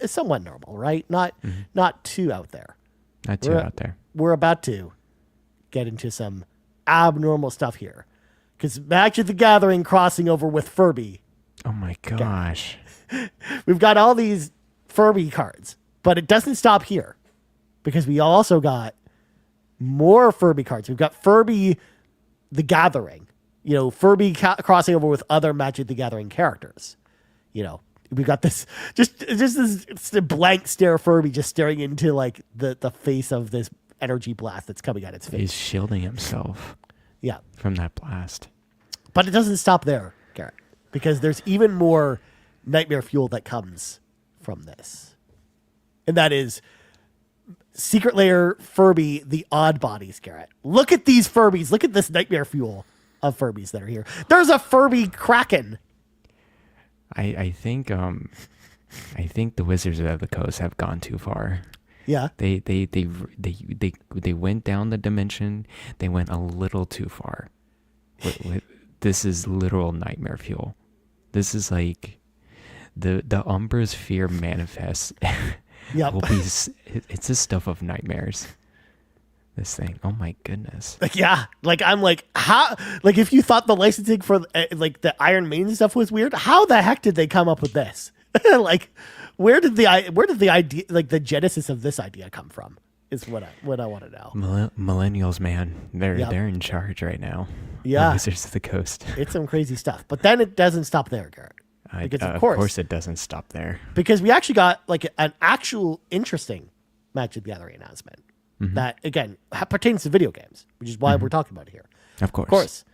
is somewhat normal, right? Not too out there. Not too out there. We're about to get into some abnormal stuff here, because Magic the Gathering crossing over with Furby. Oh my gosh. We've got all these Furby cards, but it doesn't stop here, because we also got more Furby cards. We've got Furby the Gathering, Furby crossing over with other Magic the Gathering characters. We've got this just this blank stare Furby just staring into like the face of this energy blast that's coming at its face. He's shielding himself. Yeah. From that blast. But it doesn't stop there, Garrett, because there's even more nightmare fuel that comes from this. And that is Secret Lair Furby, the Odd Bodies, Garrett. Look at these Furbies. Look at this nightmare fuel of Furbies that are here. There's a Furby Kraken. I think the Wizards of the Coast have gone too far. Yeah. They went down the dimension. They went a little too far. This is literal nightmare fuel. This is like the Umbra's fear manifests. Yep. It's the stuff of nightmares. This thing. Oh my goodness. Yeah. I'm like, how? Like, if you thought the licensing for like the Iron Maiden stuff was weird, how the heck did they come up with this? Like, where did the idea, like the genesis of this idea, come from? Is what I want to know. Millennials, man, they're in charge right now. Yeah. The Wizards of the Coast. It's some crazy stuff. But then it doesn't stop there, Garrett. Because of course it doesn't stop there. Because we actually got like an actual interesting Magic the Gathering announcement that, again, pertains to video games, which is why we're talking about it here. Of course. Of course.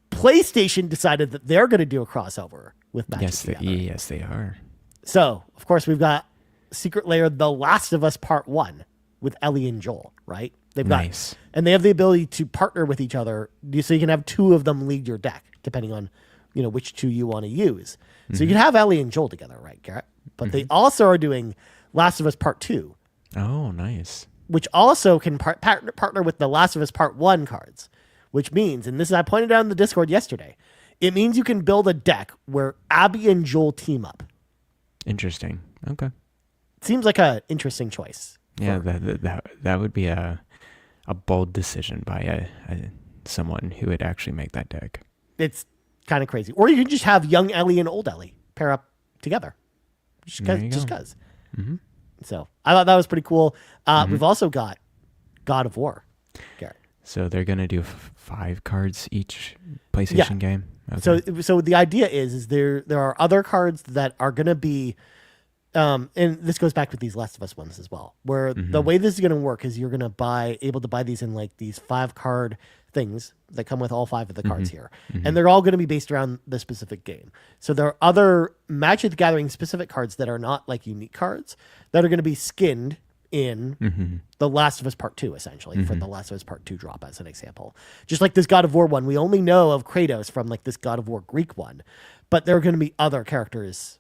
PlayStation decided that they're going to do a crossover with Magic the Gathering. Yes, they are. So, of course, we've got Secret Lair, The Last of Us Part 1 with Ellie and Joel, right? They've Nice. and they have the ability to partner with each other, so you can have two of them lead your deck, depending on, which two you want to use. So you can have Ellie and Joel together, right, Garrett? But they also are doing Last of Us Part 2. Oh, nice. Which also can partner with the Last of Us Part 1 cards, which means, and this is I pointed out in the Discord yesterday, it means you can build a deck where Abby and Joel team up. Interesting. Okay. Seems like an interesting choice. Yeah, that would be a bold decision by someone who would actually make that deck. It's kind of crazy. Or you can just have young Ellie and old Ellie pair up together. Just because. Mm-hmm. So I thought that was pretty cool. We've also got God of War, Garrett. So they're going to do 5 cards each PlayStation game? Okay. So the idea is there are other cards that are going to be, and this goes back with these Last of Us ones as well, where the way this is going to work is you're going to able to buy these in like these 5 card things that come with all 5 of the cards here. And they're all going to be based around the specific game. So there are other Magic the Gathering specific cards that are not like unique cards that are going to be skinned in The Last of Us Part 2, essentially, for The Last of Us Part 2 drop, as an example. Just like this God of War one, we only know of Kratos from like this God of War Greek one, but there are going to be other characters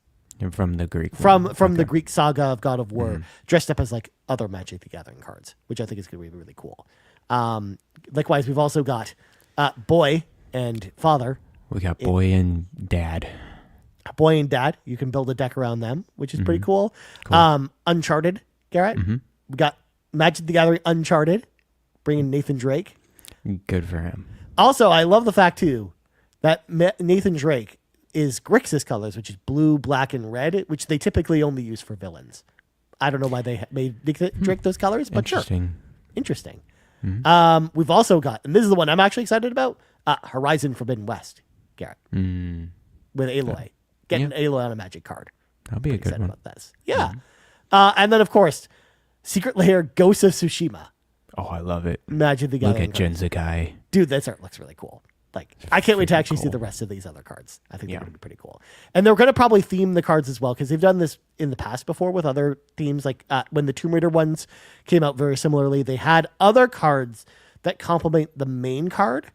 from the Greek from the Greek saga of God of War dressed up as like other Magic the Gathering cards, which I think is going to be really cool. Likewise, we've also got Boy and Father. We got Boy and Dad. Boy and Dad. You can build a deck around them, which is pretty cool. Uncharted, Garrett. We got Magic the Gathering Uncharted, bringing Nathan Drake. Good for him. Also, I love the fact, too, that Nathan Drake is Grixis colors, which is blue, black, and red, which they typically only use for villains. I don't know why they made Drake those colors, but sure. Interesting. We've also got, and this is the one I'm actually excited about, Horizon Forbidden West, Garrett, with Aloy. Getting Aloy on a Magic card. That'll be a good one. About this. Yeah. And then, of course, Secret Lair Ghost of Tsushima. Oh, I love it. Magic the Gathering. Look at Jinzakai. Dude, this art looks really cool. Like, I can't wait to actually see the rest of these other cards. I think they're going to be pretty cool. And they're going to probably theme the cards as well, because they've done this in the past before with other themes. Like when the Tomb Raider ones came out very similarly, they had other cards that complement the main card.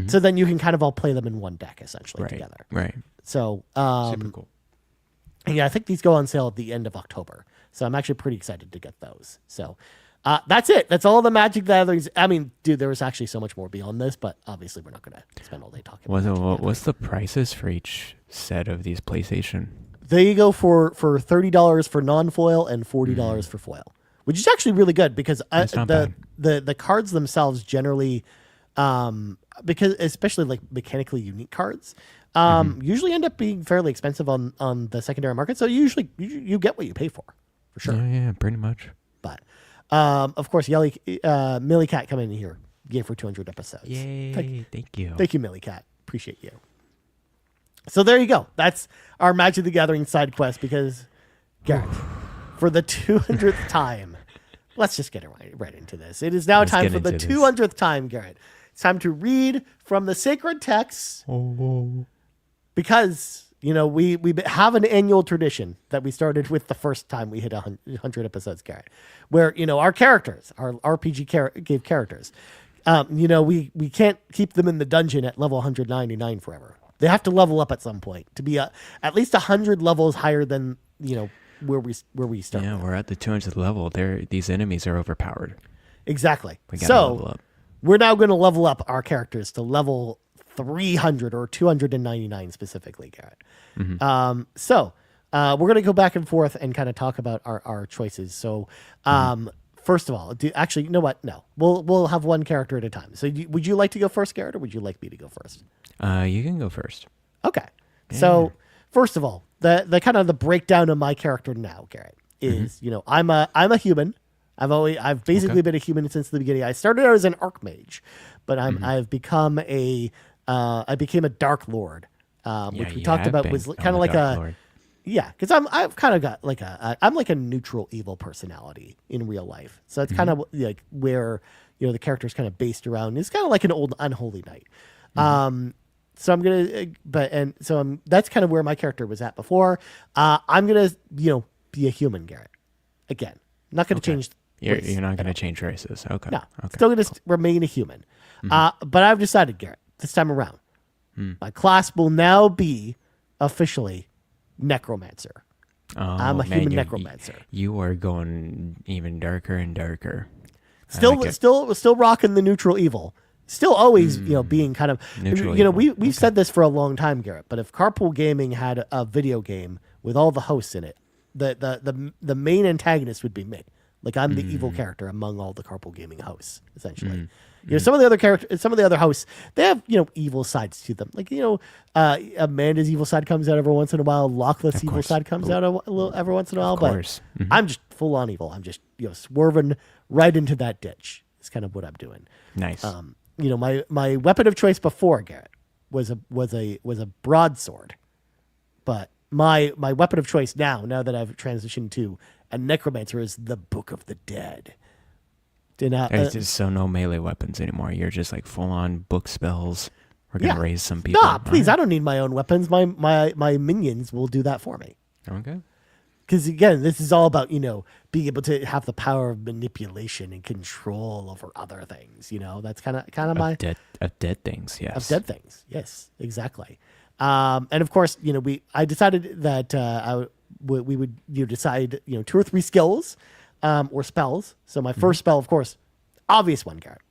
So then you can kind of all play them in one deck, essentially, together. Right. So, super cool. Yeah, I think these go on sale at the end of October. So I'm actually pretty excited to get those. So that's it. That's all the Magic Gatherings. I mean, dude, there was actually so much more beyond this, but obviously we're not going to spend all day talking about it. What's the prices for each set of these PlayStation? They go for $30 for non-foil and $40 for foil, which is actually really good because the cards themselves generally, because especially like mechanically unique cards, usually end up being fairly expensive on the secondary market. So usually you get what you pay for sure. Yeah, pretty much. But of course, Millie Cat coming in here, gave for 200 episodes. Yay! Thank you. Thank you, Millie Cat. Appreciate you. So there you go. That's our Magic the Gathering side quest. Because, Garrett, for the 200th time, let's just get right into this. It is now time for the 200th time, Garrett. It's time to read from the sacred texts. Because we have an annual tradition that we started with the first time we hit 100 episodes, Garrett, where, our characters, our RPG gave characters, we can't keep them in the dungeon at level 199 forever. They have to level up at some point to be at least 100 levels higher than, where we start. Yeah, we're at the 200th level. These enemies are overpowered. Exactly. We gotta level up. We're now going to level up our characters to level 300 or 299 specifically, Garrett. So we're going to go back and forth and kind of talk about our choices. So first of all, actually, you know what? No, we'll have one character at a time. So would you like to go first, Garrett, or would you like me to go first? You can go first. Okay. Yeah. So first of all, the kind of the breakdown of my character now, Garrett, is, I'm a human. I've basically been a human since the beginning. I started out as an archmage, but I've become I became a dark lord, which we talked about was kind of like because I've kind of got like I'm like a neutral evil personality in real life. So it's kind of like where, the character is kind of based around. It's kind of like an old unholy knight. So I'm going to, that's kind of where my character was at before. I'm going to, be a human, Garrett. Again, not going to change You're not going to change races. Okay. No, Okay. still going to remain a human. But I've decided, Garrett, this time around, my class will now be officially necromancer. Oh, I'm a human necromancer. You are going even darker and darker. Still rocking the neutral evil. Still always, being kind of, Neutral we've said this for a long time, Garrett, but if Carpool Gaming had a video game with all the hosts in it, the main antagonist would be me. Like I'm the evil character among all the Carpool Gaming hosts, essentially. Some of the other hosts, they have, evil sides to them. Like, Amanda's evil side comes out every once in a while. Lachlan's evil side comes out a little every once in a while. Of course. But I'm just full on evil. I'm just, swerving right into that ditch. It's kind of what I'm doing. Nice. My weapon of choice before, Garrett, was a broadsword. But my weapon of choice now that I've transitioned to a necromancer, is the Book of the Dead. It's just so no melee weapons anymore. You're just like full on book spells. We're gonna raise some people. Nah, please, I don't need my own weapons. My minions will do that for me. Okay. Because again, this is all about being able to have the power of manipulation and control over other things. That's kind of my dead things. Yes. Of dead things. Yes, exactly. And of course, I decided that we would decide 2 or 3 skills or spells. So my first spell, of course, obvious one, Garrett,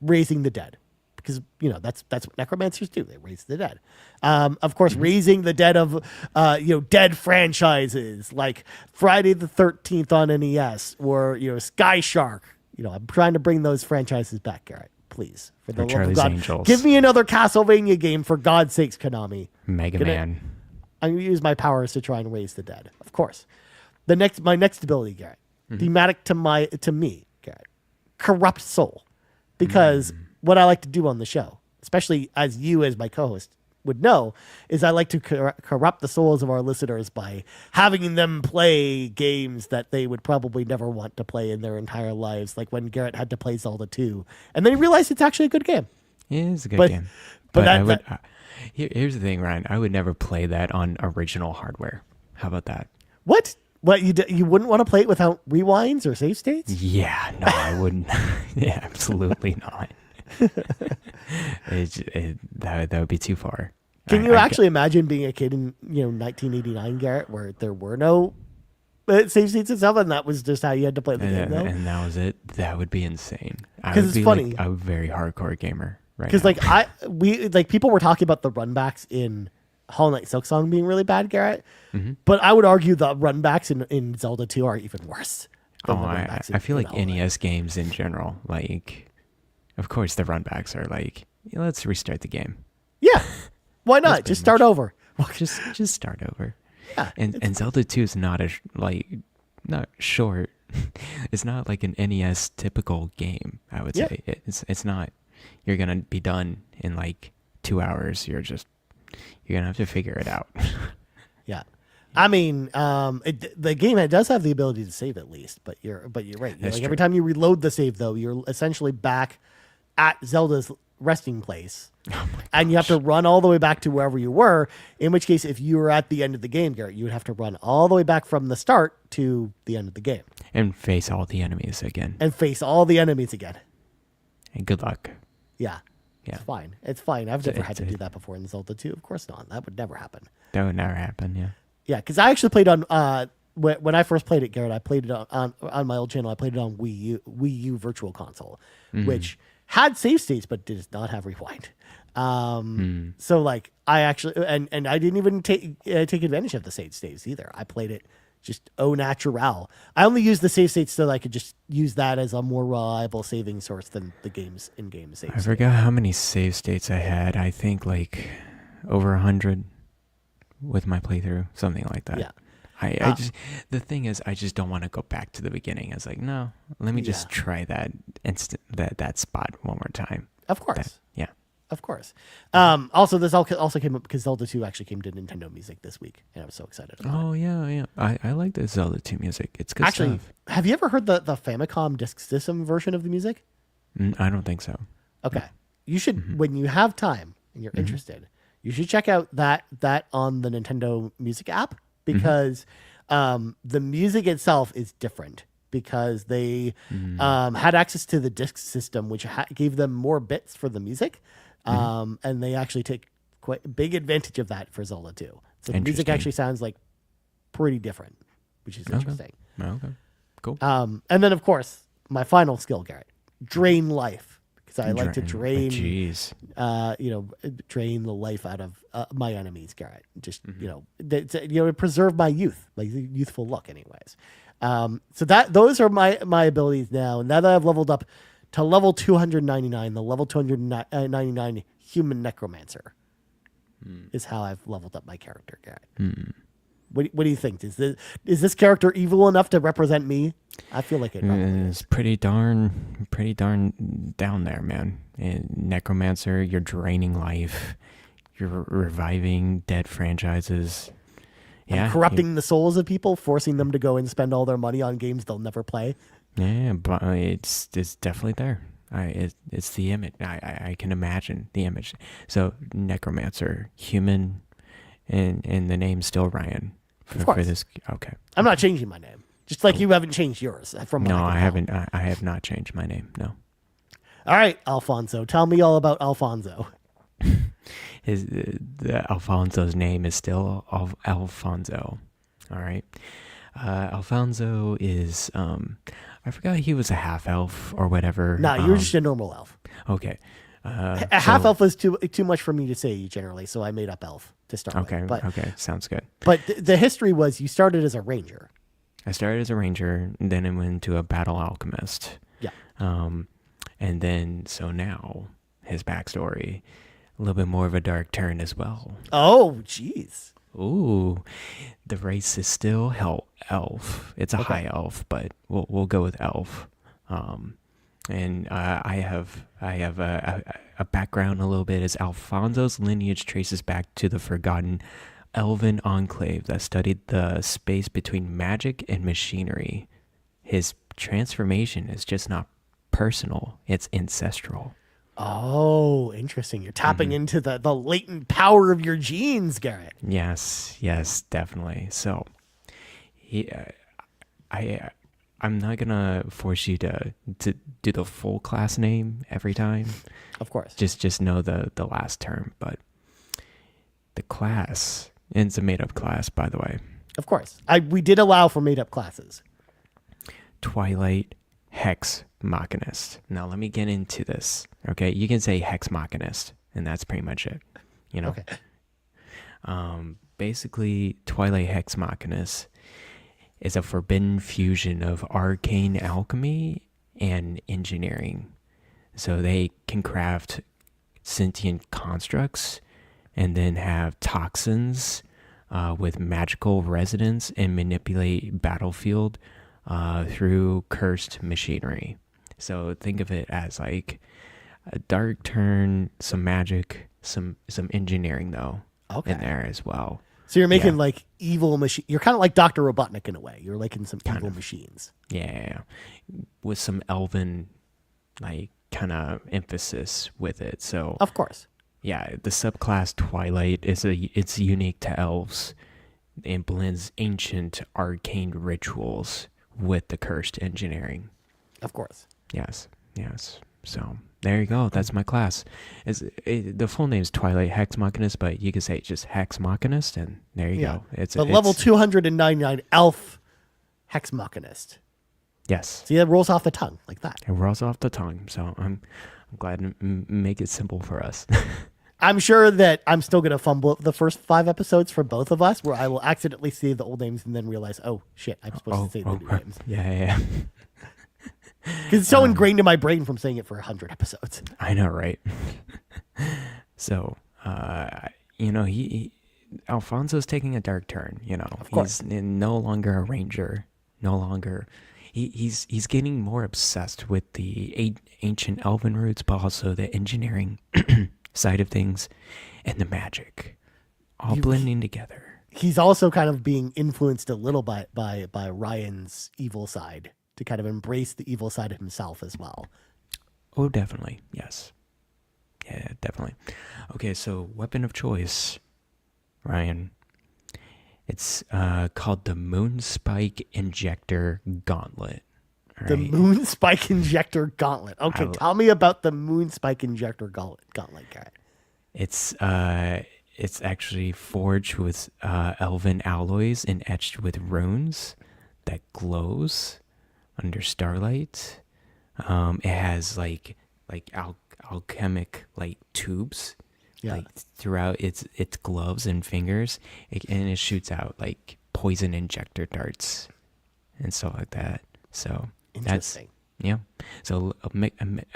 raising the dead. Because, that's what necromancers do. They raise the dead. Of course, raising the dead of, dead franchises like Friday the 13th on NES or, Sky Shark. I'm trying to bring those franchises back, Garrett. Please. For the love of God. Angels. Give me another Castlevania game, for God's sakes, Konami. Mega Man. I'm going to use my powers to try and raise the dead. Of course. My next ability, Garrett, thematic to me, Garrett, corrupt soul. Because what I like to do on the show, especially as you as my co-host would know, is I like to corrupt the souls of our listeners by having them play games that they would probably never want to play in their entire lives, like when Garrett had to play Zelda 2. And then he realized it's actually a good game. Yeah, it's a good game. But here's the thing, Ryan. I would never play that on original hardware. How about that? What? What, you wouldn't want to play it without rewinds or save states? Yeah, no, I wouldn't. Yeah, absolutely not. That would be too far. Can you actually imagine being a kid in 1989, Garrett, where there were no save states and stuff, and that was just how you had to play the game? Though? And that was it. That would be insane. Because it's funny. Like a very hardcore gamer, right? Because people were talking about the runbacks in Hollow Knight Silksong being really bad, Garrett. But I would argue the runbacks in Zelda 2 are even worse. I feel like NES games in general, like, of course the runbacks are like, let's restart the game. Yeah, why not? Just start over. Just start over. Yeah, and Zelda 2 is not not short. It's not like an NES typical game. I would say it's not. You're gonna be done in like 2 hours. You're gonna have to figure it out. Yeah. I mean, the game does have the ability to save at least, but you're right. Every time you reload the save, though, you're essentially back at Zelda's resting place, and you have to run all the way back to wherever you were. In which case, if you were at the end of the game, Garrett, you would have to run all the way back from the start to the end of the game and face all the enemies again. And good luck. Yeah. It's fine. I've never had to do that before in Zelda 2. Of course not. That would never happen. That would never happen. Yeah. Yeah, because I actually played on when I first played it, Garrett. I played it on my old channel. I played it on Wii U Virtual Console, which had save states but did not have rewind. So like I actually and I didn't even take advantage of the save states either. I played it just au natural. I only used the save states so that I could just use that as a more reliable saving source than the game's in-game save. I forgot how many save states I had. I think like over 100 with my playthrough, something like that. Yeah. The thing is, I just don't want to go back to the beginning. I was like, no, let me just try that that spot one more time. Of course. Yeah. Of course. Also, this also came up because Zelda 2 actually came to Nintendo Music this week, and I was so excited about it. Oh, yeah. I like the Zelda 2 music. It's good actually, stuff. Have you ever heard the Famicom Disk System version of the music? I don't think so. Okay. You should, when you have time and you're interested, you should check out that on the Nintendo Music app, because the music itself is different because they had access to the disc system, which gave them more bits for the music. And they actually take quite big advantage of that for Zelda 2. So the music actually sounds like pretty different, which is interesting. Okay. Cool. And then, of course, my final skill, Garrett, drain life. Because I like to drain, drain the life out of my enemies, Garrett. Just, preserve my youth, like the youthful look anyways. So those are my abilities now. And now that I've leveled up to level 299, the level 299 human necromancer is how I've leveled up my character, Garrett. What do you think? Is this character evil enough to represent me? I feel like it is. Pretty darn down there, man. And necromancer, you're draining life. You're reviving dead franchises. Yeah, corrupting the souls of people, forcing them to go and spend all their money on games they'll never play. Yeah, but it's definitely there. It's the image. I can imagine the image. So necromancer, human, and the name's still Ryan. Of course. For this, okay. I'm not changing my name. Just like you haven't changed yours. I haven't. I have not changed my name. No. All right, Alfonso. Tell me all about Alfonso. Alfonso's name is still Alfonso. All right. Alfonso is I forgot he was a half elf or whatever. No, you're just a normal elf. Okay. A half elf is too much for me to say generally, so I made up elf to start with. Okay, sounds good. But the history was you started as a ranger. I started as a ranger, and then I went into a battle alchemist. Yeah. And then so now his backstory, a little bit more of a dark turn as well. Oh, jeez. Ooh, the race is still elf. It's a high elf, but we'll go with elf. And I have a background a little bit as Alfonso's lineage traces back to the forgotten elven enclave that studied the space between magic and machinery. His transformation is just not personal, it's ancestral. Oh, interesting. You're tapping into the latent power of your genes, Garrett. Yes, definitely. So I'm not gonna force you to do the full class name every time. Of course. Just know the last term, but the class, and it's a made up class, by the way. Of course. We did allow for made up classes. Twilight Hex Machinist. Now let me get into this. Okay, you can say Hex Machinist, and that's pretty much it. Okay. Basically, Twilight Hex Machinist is a forbidden fusion of arcane alchemy and engineering. So they can craft sentient constructs and then have toxins with magical resonance and manipulate battlefield through cursed machinery. So think of it as like a dark turn, some magic, some engineering though in there as well. So you're making like evil machine. You're kind of like Dr. Robotnik in a way. You're like in some evil machines. Yeah, with some elven like kind of emphasis with it. So of course, yeah, the subclass Twilight it's unique to elves. It blends ancient arcane rituals with the cursed engineering. Of course. Yes. So there you go. That's my class. The full name is Twilight Hex Machinist, but you can say just Hex Machinist, and there you go. It's level 299 elf Hex Machinist. Yes. See, it rolls off the tongue like that. It rolls off the tongue. So I'm glad to make it simple for us. I'm sure that I'm still going to fumble the first 5 episodes for both of us, where I will accidentally say the old names and then realize, oh shit, I'm supposed to say the new names. Yeah. Because it's so ingrained in my brain from saying it for 100 episodes. I know, right? So, Alfonso's taking a dark turn. Of course. He's no longer a ranger. No longer, he's getting more obsessed with the ancient elven roots, but also the engineering side of things and the magic, all blending together. He's also kind of being influenced a little by Ryan's evil side, to kind of embrace the evil side of himself as well. Oh, definitely. Yes. Yeah, definitely. Okay, so weapon of choice, Ryan. It's called the Moonspike Injector Gauntlet. The Moon Spike Injector Gauntlet. Okay, tell me about the Moon Spike Injector Gauntlet, Garret. It's actually forged with elven alloys and etched with runes that glows under starlight. It has like alchemic like tubes like throughout its gloves and fingers, and it shoots out like poison injector darts and stuff like that. So interesting. So a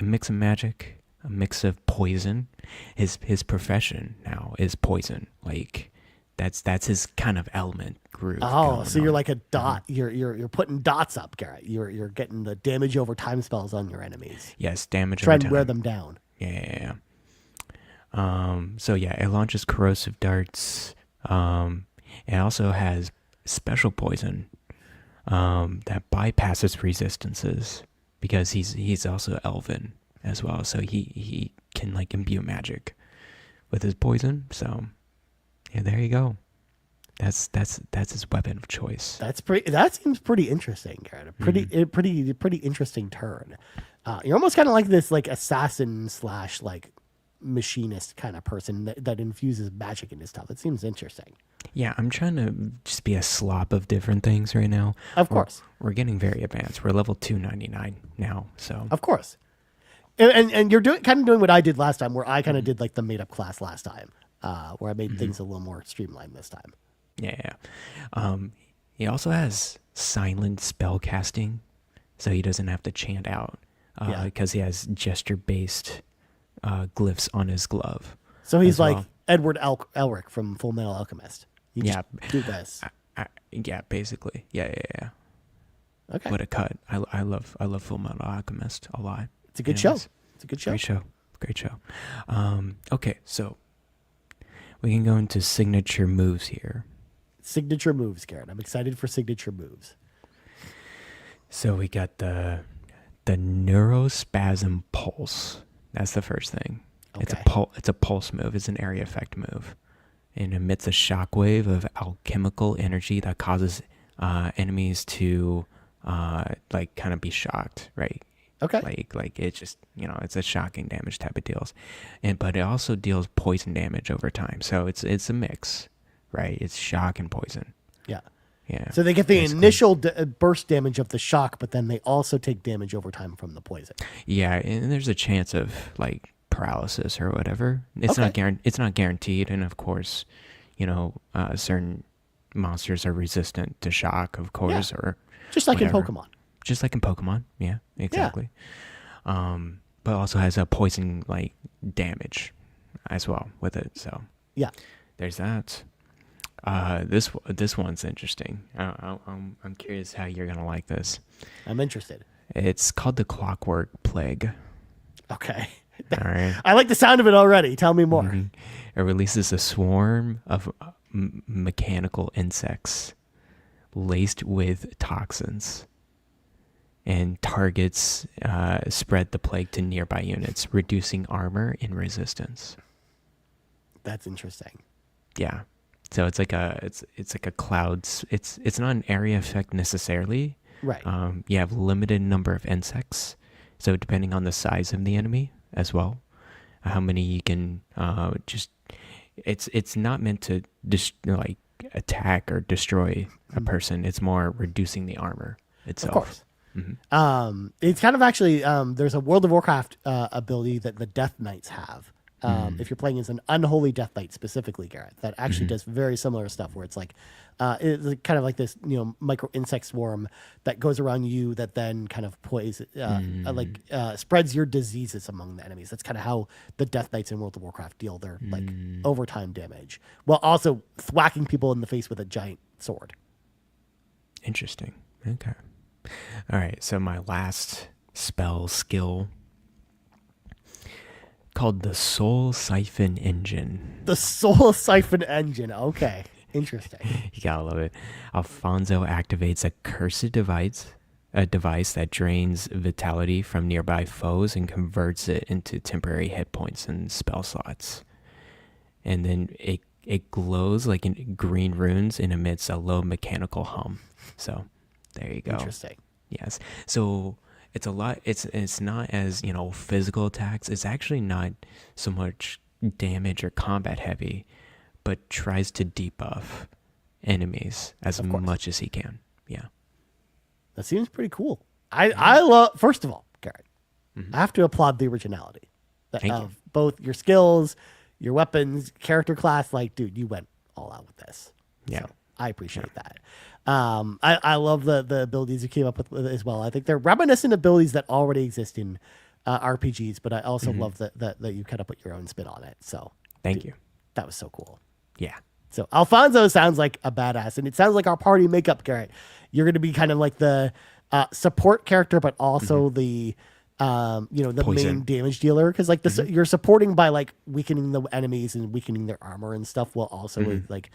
mix of magic, a mix of poison. His profession now is poison. Like that's his kind of element groove. Oh, so you're like a dot. You're putting dots up, Garret. You're getting the damage over time spells on your enemies. Yes, damage Try over and time. wear them down. Yeah. So it launches corrosive darts. It also has special poison that bypasses resistances because he's also elven as well. So he can like imbue magic with his poison. So yeah, there you go. That's his weapon of choice. That seems pretty interesting, Garret. Pretty interesting turn. You're almost kind of like this like assassin / like machinist kind of person that infuses magic into stuff. It seems interesting. Yeah, I'm trying to just be a slop of different things right now. Of course. We're getting very advanced. We're level 299 now, so. Of course. And you're doing what I did last time, where I kind of did like the made up class last time, where I made things a little more streamlined this time. Yeah. He also has silent spell casting, so he doesn't have to chant out because he has gesture-based glyphs on his glove. So he's like Edward Elric from Full Metal Alchemist. You just do this. Yeah, basically. Yeah. Okay. What a cut! I love Full Metal Alchemist a lot. It's a good show. It's a good show. Great show. Okay, so we can go into signature moves here. Signature moves, Garret. I'm excited for signature moves. So we got the neurospasm pulse. That's the first thing. Okay. It's a pulse move. It's an area effect move. It emits a shockwave of alchemical energy that causes enemies to like kind of be shocked, right? Okay. Like it just, it's a shocking damage type of deals. But it also deals poison damage over time. So it's a mix, right? It's shock and poison. Yeah. Yeah. So they get the initial burst damage of the shock, but then they also take damage over time from the poison. Yeah, and there's a chance of like paralysis or whatever. It's not guaranteed, and of course, certain monsters are resistant to shock, of course, or just like whatever. in Pokemon. Just like in Pokemon, yeah, exactly. Yeah. But also has a poison like damage as well with it. So yeah, there's that. This one's interesting. I'm curious how you're gonna like this. I'm interested. It's called the Clockwork Plague. Okay. All right. I like the sound of it already. Tell me more. Mm-hmm. It releases a swarm of mechanical insects laced with toxins, and targets spread the plague to nearby units, reducing armor and resistance. That's interesting. Yeah. So it's like a clouds. It's not an area effect necessarily. Right. You have limited number of insects, so depending on the size of the enemy as well, how many you can just. It's not meant to like attack or destroy a person. It's more reducing the armor itself. Of course. Mm-hmm. It's kind of actually there's a World of Warcraft ability that the Death Knights have. If you're playing as an unholy Death Knight specifically, Garret, that actually does very similar stuff where it's like it's kind of like this micro insect swarm that goes around you that then kind of spreads your diseases among the enemies. That's kind of how the Death Knights in World of Warcraft deal their like overtime damage, while also thwacking people in the face with a giant sword. Interesting. Okay. All right. So my last skill called the Soul Siphon Engine. The Soul Siphon Engine. Okay. Interesting. You gotta love it. Alfonso activates a cursed device that drains vitality from nearby foes and converts it into temporary hit points and spell slots. And then it glows like in green runes and emits a low mechanical hum. So there you go. Interesting. Yes. So it's a lot. It's not as, physical attacks. It's actually not so much damage or combat heavy, but tries to debuff enemies as much as he can. Yeah. That seems pretty cool. I love, first of all, Garret, I have to applaud the originality of both your skills, your weapons, character class. Like, dude, you went all out with this. Yeah. So I appreciate that. I love the abilities you came up with as well. I think they're reminiscent abilities that already exist in RPGs, but I also love that you kind of put your own spin on it. So Thank you. That was so cool. Yeah. So Alfonso sounds like a badass, and it sounds like our party makeup, Garret. You're going to be kind of like the support character, but also the the Poison. main damage dealer, because like this, you're supporting by like weakening the enemies and weakening their armor and stuff, while also with like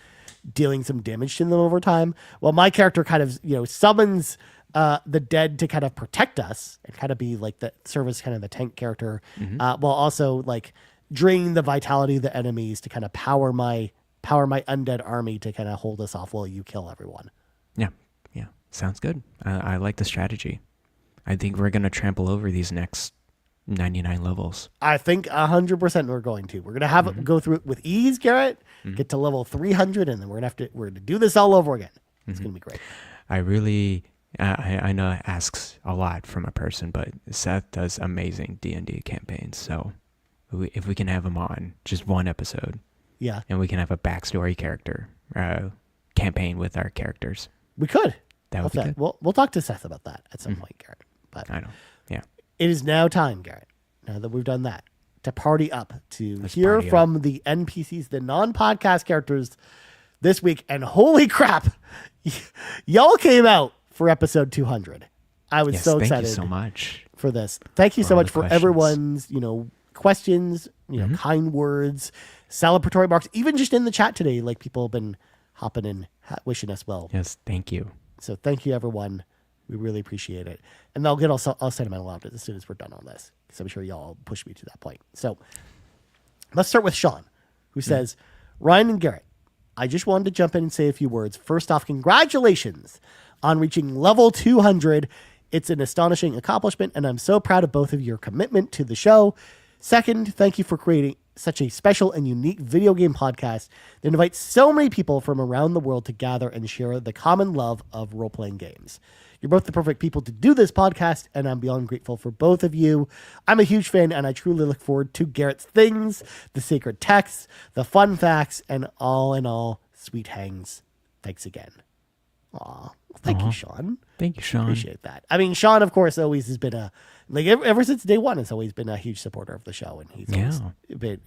dealing some damage to them over time. Well, my character kind of summons the dead to kind of protect us and kind of be like the service kind of the tank character, while also like draining the vitality of the enemies to kind of power my undead army to kind of hold us off while you kill everyone. Yeah. Yeah. Sounds good. I like the strategy. I think we're going to trample over these next 99 levels. I think 100% we're going to. We're going to have it go through it with ease, Garret, get to level 300, and then we're going to do this all over again. It's going to be great. I really, I know it asks a lot from a person, but Seth does amazing D&D campaigns. So if we can have him on just one episode, yeah, and we can have a backstory character campaign with our characters. We could. That would be good. We'll talk to Seth about that at some point, Garret. But I know. Yeah. it is now time, Garret, now that we've done that, to party up, to hear from the NPCs, the non-podcast characters this week. And holy crap, y'all came out for episode 200. I was so excited. Thank you so much for this. Thank you so much for questions. Everyone's, questions, kind words, celebratory marks, even just in the chat today. Like, people have been hopping in, wishing us well. Yes, thank you. So thank you, everyone. We really appreciate it. And I'll sentimental about it as soon as we're done on this, because I'm sure y'all push me to that point. So let's start with Sean, who says, Ryan and Garret, I just wanted to jump in and say a few words. First off, congratulations on reaching level 200. It's an astonishing accomplishment, and I'm so proud of both of your commitment to the show. Second, thank you for creating such a special and unique video game podcast that invites so many people from around the world to gather and share the common love of role-playing games. You're both the perfect people to do this podcast, and I'm beyond grateful for both of you. I'm a huge fan, and I truly look forward to Garrett's things, the sacred texts, the fun facts, and all in all, sweet hangs. Thanks again. Aw, thank you, Sean. Thank you, Sean. Appreciate that. I mean, Sean, of course, always has been ever since day one, has always been a huge supporter of the show, and he's always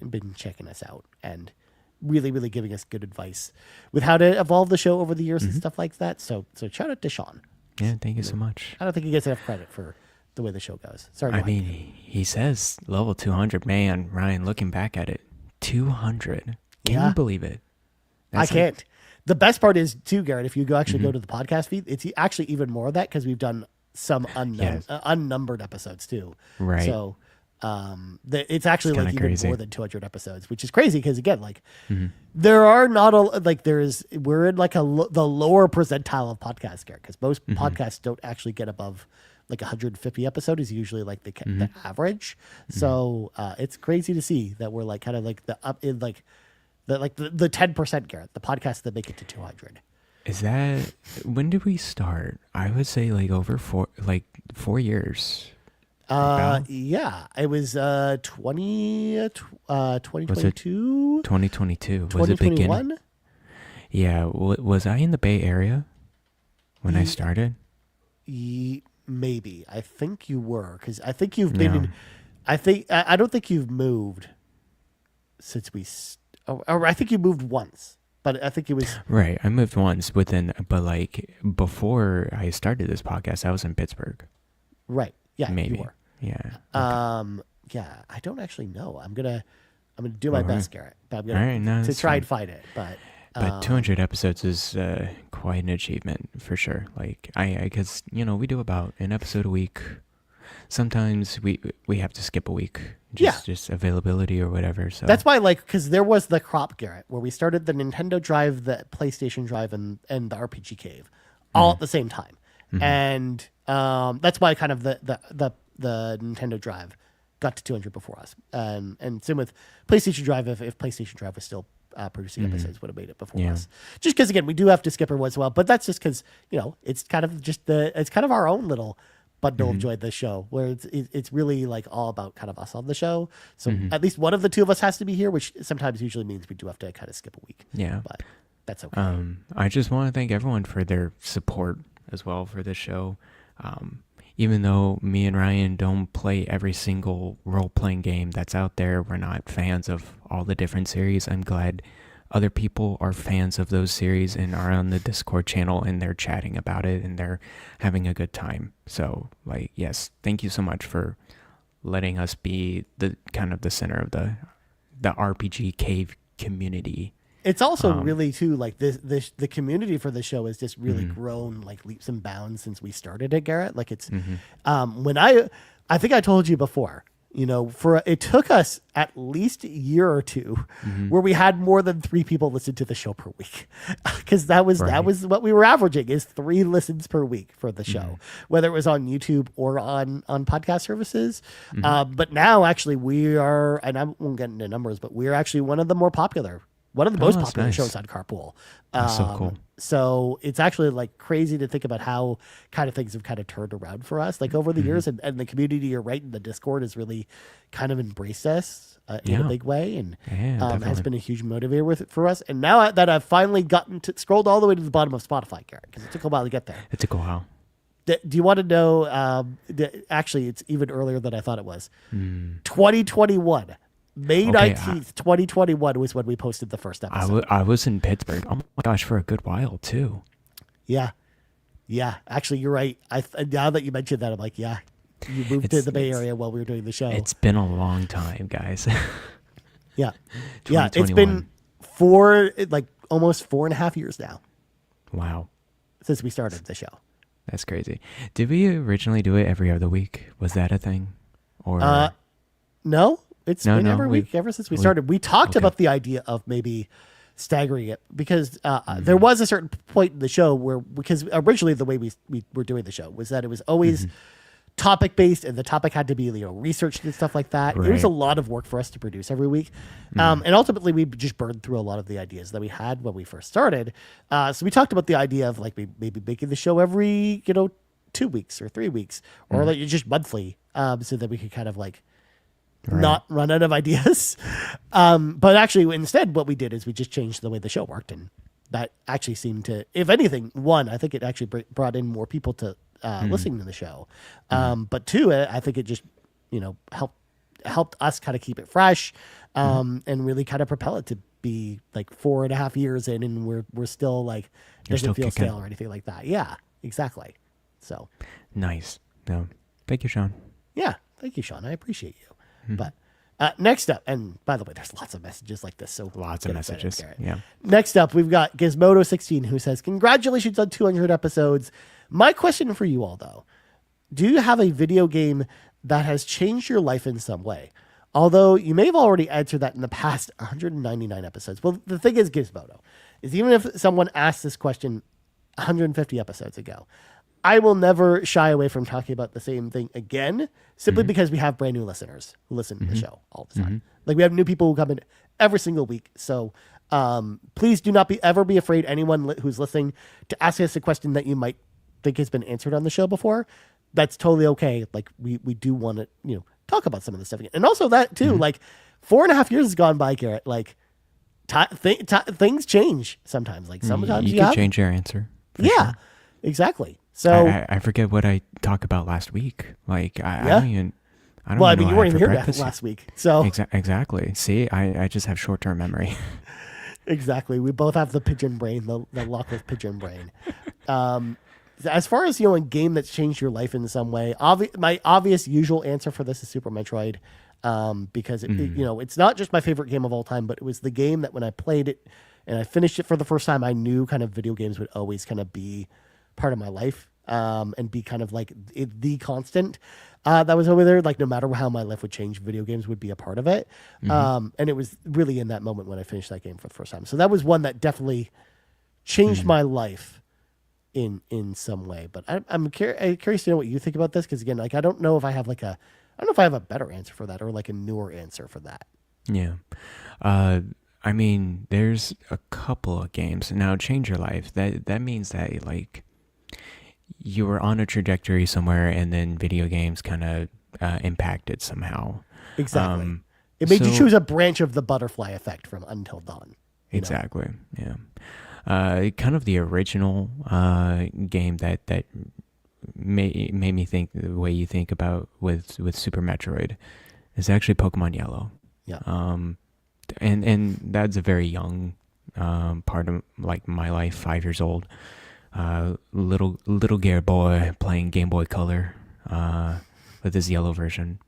been checking us out and really, really giving us good advice with how to evolve the show over the years and stuff like that. So shout out to Sean. Yeah, thank you so much. I don't think he gets enough credit for the way the show goes. Sorry, I mean, he says level 200. Man, Ryan, looking back at it, 200. Can you believe it? I can't. The best part is, too, Garret, if you go to the podcast feed, it's actually even more of that, because we've done some unnumbered episodes, too. Right. So it's actually like even crazy. more than 200 episodes, which is crazy, because, again, like, there are not we're in like the lower percentile of podcasts, Garret, because most podcasts don't actually get above like 150 episodes is usually like the average. So it's crazy to see that we're like kind of like the up in like the 10%, Garret, the podcasts that make it to 200. Is that, when did we start? I would say like over 4 years. Yeah, it was 2022. 2022. Was it beginning? Yeah. Was I in the Bay Area when I started? Maybe. I think you were, because I think you've been. I don't think you've moved since we. Or I think you moved once, but I think it was right. I moved once but like before I started this podcast, I was in Pittsburgh. Right. Yeah. Maybe. You were. Yeah. Okay. Yeah. I don't actually know. I'm gonna do my best, Garret. But I'm gonna to try and find it. But 200 episodes is quite an achievement for sure. Like because we do about an episode a week. Sometimes we have to skip a week, just availability or whatever. So that's why, like, because there was the crop, Garret, where we started the Nintendo Drive, the PlayStation Drive, and the RPG Cave all at the same time. and that's why kind of the Nintendo Drive got to 200 before us, and same with PlayStation Drive. If PlayStation Drive was still producing episodes, would have made it before us. Just because again, we do have to skip her once in a while, but that's just because it's kind of our own little bundle of joy, this show, where it's really like all about kind of us on the show. So at least one of the two of us has to be here, which sometimes usually means we do have to kind of skip a week. Yeah, but that's okay. I just want to thank everyone for their support as well for this show. Even though me and Ryan don't play every single role-playing game that's out there, we're not fans of all the different series. I'm glad other people are fans of those series and are on the Discord channel and they're chatting about it and they're having a good time. So, like, yes, thank you so much for letting us be the kind of the center of the RPG cave community. It's also really too like the community for the show has just really grown like leaps and bounds since we started it, Garrett. Like it's when I think I told you before, it took us at least a year or two where we had more than 3 people listen to the show per week, because that was what we were averaging, is 3 listens per week for the show, whether it was on YouTube or on podcast services. But now actually we are, and I won't get into numbers, but we are actually one of the most popular shows on Carpool. That's so cool. So it's actually like crazy to think about how kind of things have kind of turned around for us like over the years, and the community, you're right, in the Discord has really kind of embraced us in a big way, and has been a huge motivator for us. And now that I've finally scrolled all the way to the bottom of Spotify, Garrett, because it took a while to get there. It took a while. Do you want to know? Actually, it's even earlier than I thought it was. 2021. May 19th, 2021 was when we posted the first episode. I was in Pittsburgh. Oh my gosh, for a good while too. Yeah. Actually, you're right. Now that you mentioned that, I'm like, yeah, you moved to the Bay Area while we were doing the show. It's been a long time, guys. Yeah. It's been almost 4.5 years now. Wow. Since we started the show. That's crazy. Did we originally do it every other week? Was that a thing? Or no. It's been every week ever since we started. We talked about the idea of maybe staggering it, because there was a certain point in the show because originally the way we were doing the show was that it was always topic based, and the topic had to be researched and stuff like that. Right. It was a lot of work for us to produce every week, and ultimately we just burned through a lot of the ideas that we had when we first started. So we talked about the idea of like maybe making the show every 2 weeks or 3 weeks, or like just monthly, so that we could kind of like not run out of ideas. But actually, instead, what we did is we just changed the way the show worked, and that actually seemed to, if anything, one, I think it actually brought in more people to listening to the show. But two, I think it just helped us kind of keep it fresh, and really kind of propel it to be like 4.5 years in, and we're still like, doesn't feel stale or anything like that. Yeah, exactly. So nice. No, thank you, Sean. Yeah, thank you, Sean. I appreciate you. But next up, and by the way, there's lots of messages like this. So lots of messages. Yeah. Next up, we've got Gizmodo16, who says, "Congratulations on 200 episodes. My question for you all, though, do you have a video game that has changed your life in some way? Although you may have already answered that in the past 199 episodes." Well, the thing is, Gizmodo, is even if someone asked this question 150 episodes ago, I will never shy away from talking about the same thing again, simply because we have brand new listeners who listen to the show all the time. Like, we have new people who come in every single week. So please do not ever be afraid, anyone who's listening, to ask us a question that you might think has been answered on the show before. That's totally okay. Like, we do want to talk about some of this stuff again. And also that too, like 4.5 years has gone by, Garrett. Like things change sometimes. Like sometimes you can change your answer. Yeah, sure. Exactly. So I forget what I talked about last week. Like I don't even. You weren't even here last week. So exactly. See, I just have short-term memory. Exactly. We both have the pigeon brain, the luck of pigeon brain. As far as a game that's changed your life in some way, my obvious usual answer for this is Super Metroid, because it's not just my favorite game of all time, but it was the game that when I played it and I finished it for the first time, I knew kind of video games would always kind of be part of my life, and be kind of like the constant that was over there. Like, no matter how my life would change, video games would be a part of it. And it was really in that moment when I finished that game for the first time. So that was one that definitely changed my life in some way. But I'm curious to know what you think about this, because again, like I don't know if I have a better answer for that or like a newer answer for that. Yeah. I mean, there's a couple of games now. Change Your Life. That means that like you were on a trajectory somewhere, and then video games kind of impacted somehow. Exactly. It made you choose a branch of the butterfly effect from Until Dawn. Exactly. Yeah. Kind of the original game that made me think the way you think about with Super Metroid is actually Pokemon Yellow. Yeah. And that's a very young part of like my life, 5 years old. Little Garret boy playing Game Boy Color with his yellow version.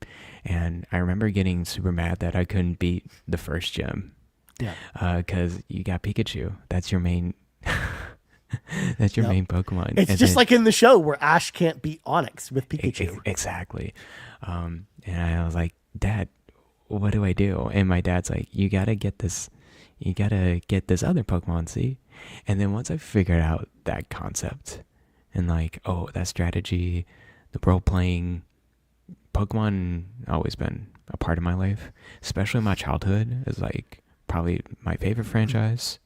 And I remember getting super mad that I couldn't beat the first gym. Yeah. Because you got Pikachu. That's your main. That's your main Pokemon. It's just like in the show where Ash can't beat Onyx with Pikachu. Exactly. And I was like, Dad, what do I do? And my dad's like, you gotta get this other Pokemon, see? And then once I figured out that concept and like, oh, that strategy, the role playing, Pokemon always been a part of my life, especially my childhood. Is like probably my favorite franchise,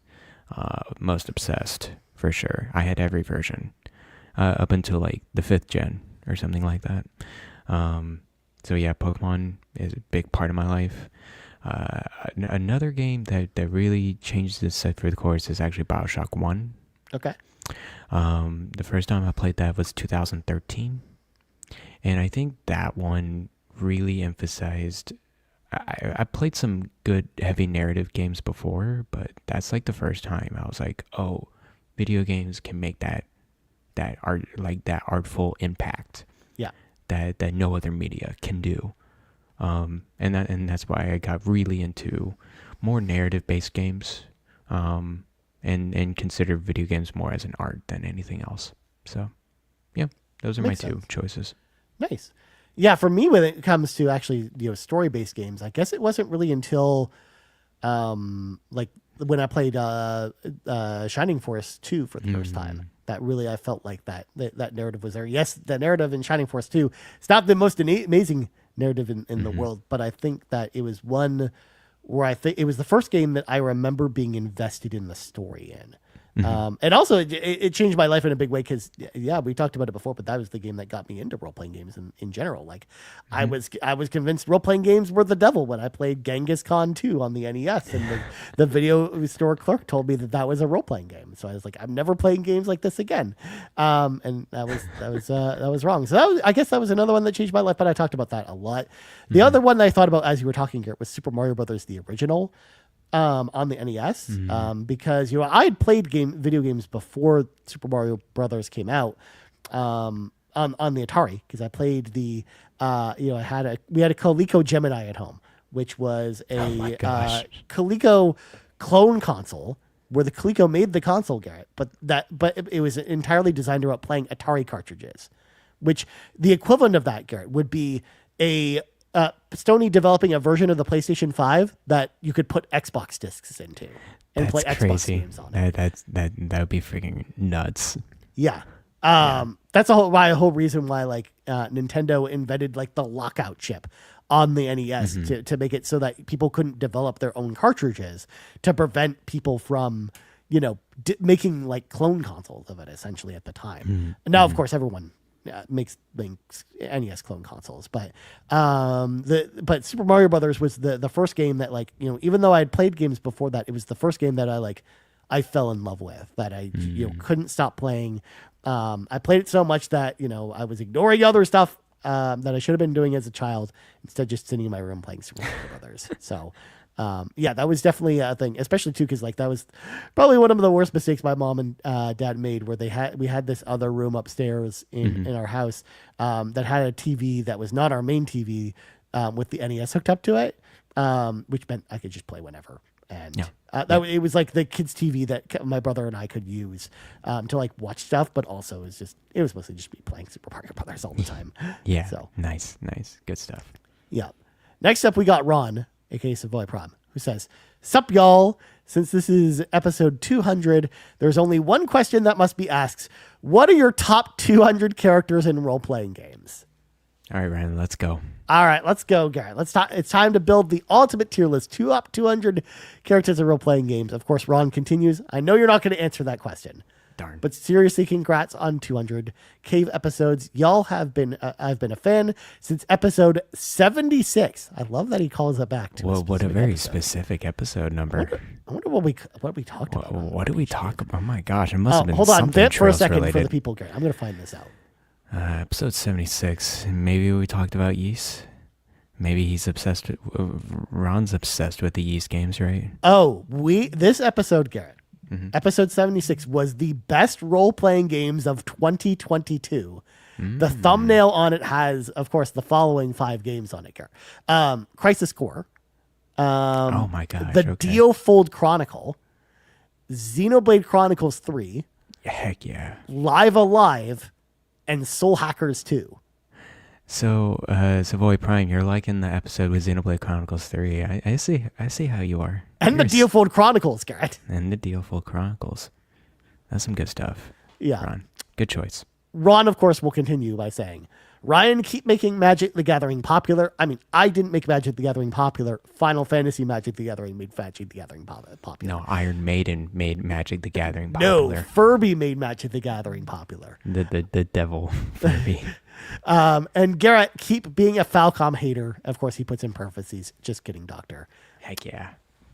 most obsessed for sure. I had every version up until like the 5th gen or something like that. So yeah, Pokemon is a big part of my life. Another game that really changed the set for the course is actually BioShock 1. Okay. The first time I played that was 2013. And I think that one really emphasized... I played some good heavy narrative games before, but that's like the first time I was like, oh, video games can make that art, like that artful impact. Yeah. That no other media can do. And that's why I got really into more narrative-based games, and consider video games more as an art than anything else. So, yeah, those are my two choices. Nice. Yeah, for me, when it comes to actually, story-based games, I guess it wasn't really until, like when I played Shining Force 2 for the first time, that really I felt like that narrative was there. Yes, the narrative in Shining Force 2, it's not the most amazing narrative in the world, but I think that it was one where I think it was the first game that I remember being invested in the story in. And also it changed my life in a big way because, yeah, we talked about it before, but that was the game that got me into role-playing games in general. Like I was convinced role-playing games were the devil when I played Genghis Khan 2 on the NES, and the video store clerk told me that was a role-playing game. So I was like, I'm never playing games like this again. And that was wrong. So I guess that was another one that changed my life, but I talked about that a lot. The other one that I thought about as you were talking, Garrett, was Super Mario Brothers, the original. On the NES, because I had played video games before Super Mario Brothers came out, on the Atari, because I played we had a Coleco Gemini at home, which was a Coleco clone console where the Coleco made the console, Garrett, but it was entirely designed around playing Atari cartridges, which the equivalent of that, Garrett, would be a Sony developing a version of the PlayStation 5 that you could put Xbox discs into and play Xbox games on it. That would be freaking nuts. Yeah. That's a whole reason why like Nintendo invented like the lockout chip on the NES to make it so that people couldn't develop their own cartridges, to prevent people from making like clone consoles of it essentially at the time. And now of course everyone makes NES clone consoles, but Super Mario Brothers was the first game that even though I had played games before that, it was the first game that I fell in love with, that I couldn't stop playing. I played it so much that I was ignoring other stuff that I should have been doing as a child, instead just sitting in my room playing Super Mario Brothers. So that was definitely a thing, especially too because that was probably one of the worst mistakes my mom and dad made, where we had this other room upstairs in our house that had a TV that was not our main TV, with the NES hooked up to it, which meant I could just play whenever. And it was like the kids' TV that my brother and I could use to like watch stuff, but also it was mostly just me playing Super Mario Brothers all the time. Yeah. So nice, good stuff. Yeah. Next up, we got Ron, aka Savoy Prom, who says, Sup, y'all. Since this is episode 200, there's only one question that must be asked. What are your top 200 characters in role-playing games? All right, Ryan, let's go. All right, let's go, Garrett. It's time to build the ultimate tier list. Up 200 characters in role-playing games. Of course, Ron continues. I know you're not going to answer that question. Darn. But seriously, congrats on 200 cave episodes. Y'all have been, I've been a fan since episode 76. I love that he calls it back to Well, what a very specific episode number. I wonder what we talked about. What did we talk about? Oh my gosh, it must have been hold on, something for a second related. for the people, Gary. I'm going to find this out. Episode 76. Maybe we talked about yeast. Maybe he's obsessed. Ron's obsessed with the yeast games, right? Oh, this episode, Garrett. Episode 76 was the best role-playing games of 2022. The thumbnail on it has, of course, the following 5 games on it, Garrett. Crisis Core. Oh my gosh. The Dannohh Chronicle. Xenoblade Chronicles 3. Heck yeah. Live Alive. And Soul Hackers 2. So, Savoy Prime, you're liking the episode with Xenoblade Chronicles 3. I see how you are. And the Dannohh Chronicles, Garrett. And the Dannohh Chronicles. That's some good stuff. Yeah. Ron, good choice. Ron, of course, will continue by saying, Ryan, keep making Magic the Gathering popular. I mean, I didn't make Magic the Gathering popular. Final Fantasy Magic the Gathering made Magic the Gathering popular. No, Iron Maiden made Magic the Gathering popular. No, Furby made Magic the Gathering popular. The devil Furby. And Garrett, keep being a Falcom hater. Of course, he puts in parentheses. Just kidding, Doctor. Heck yeah.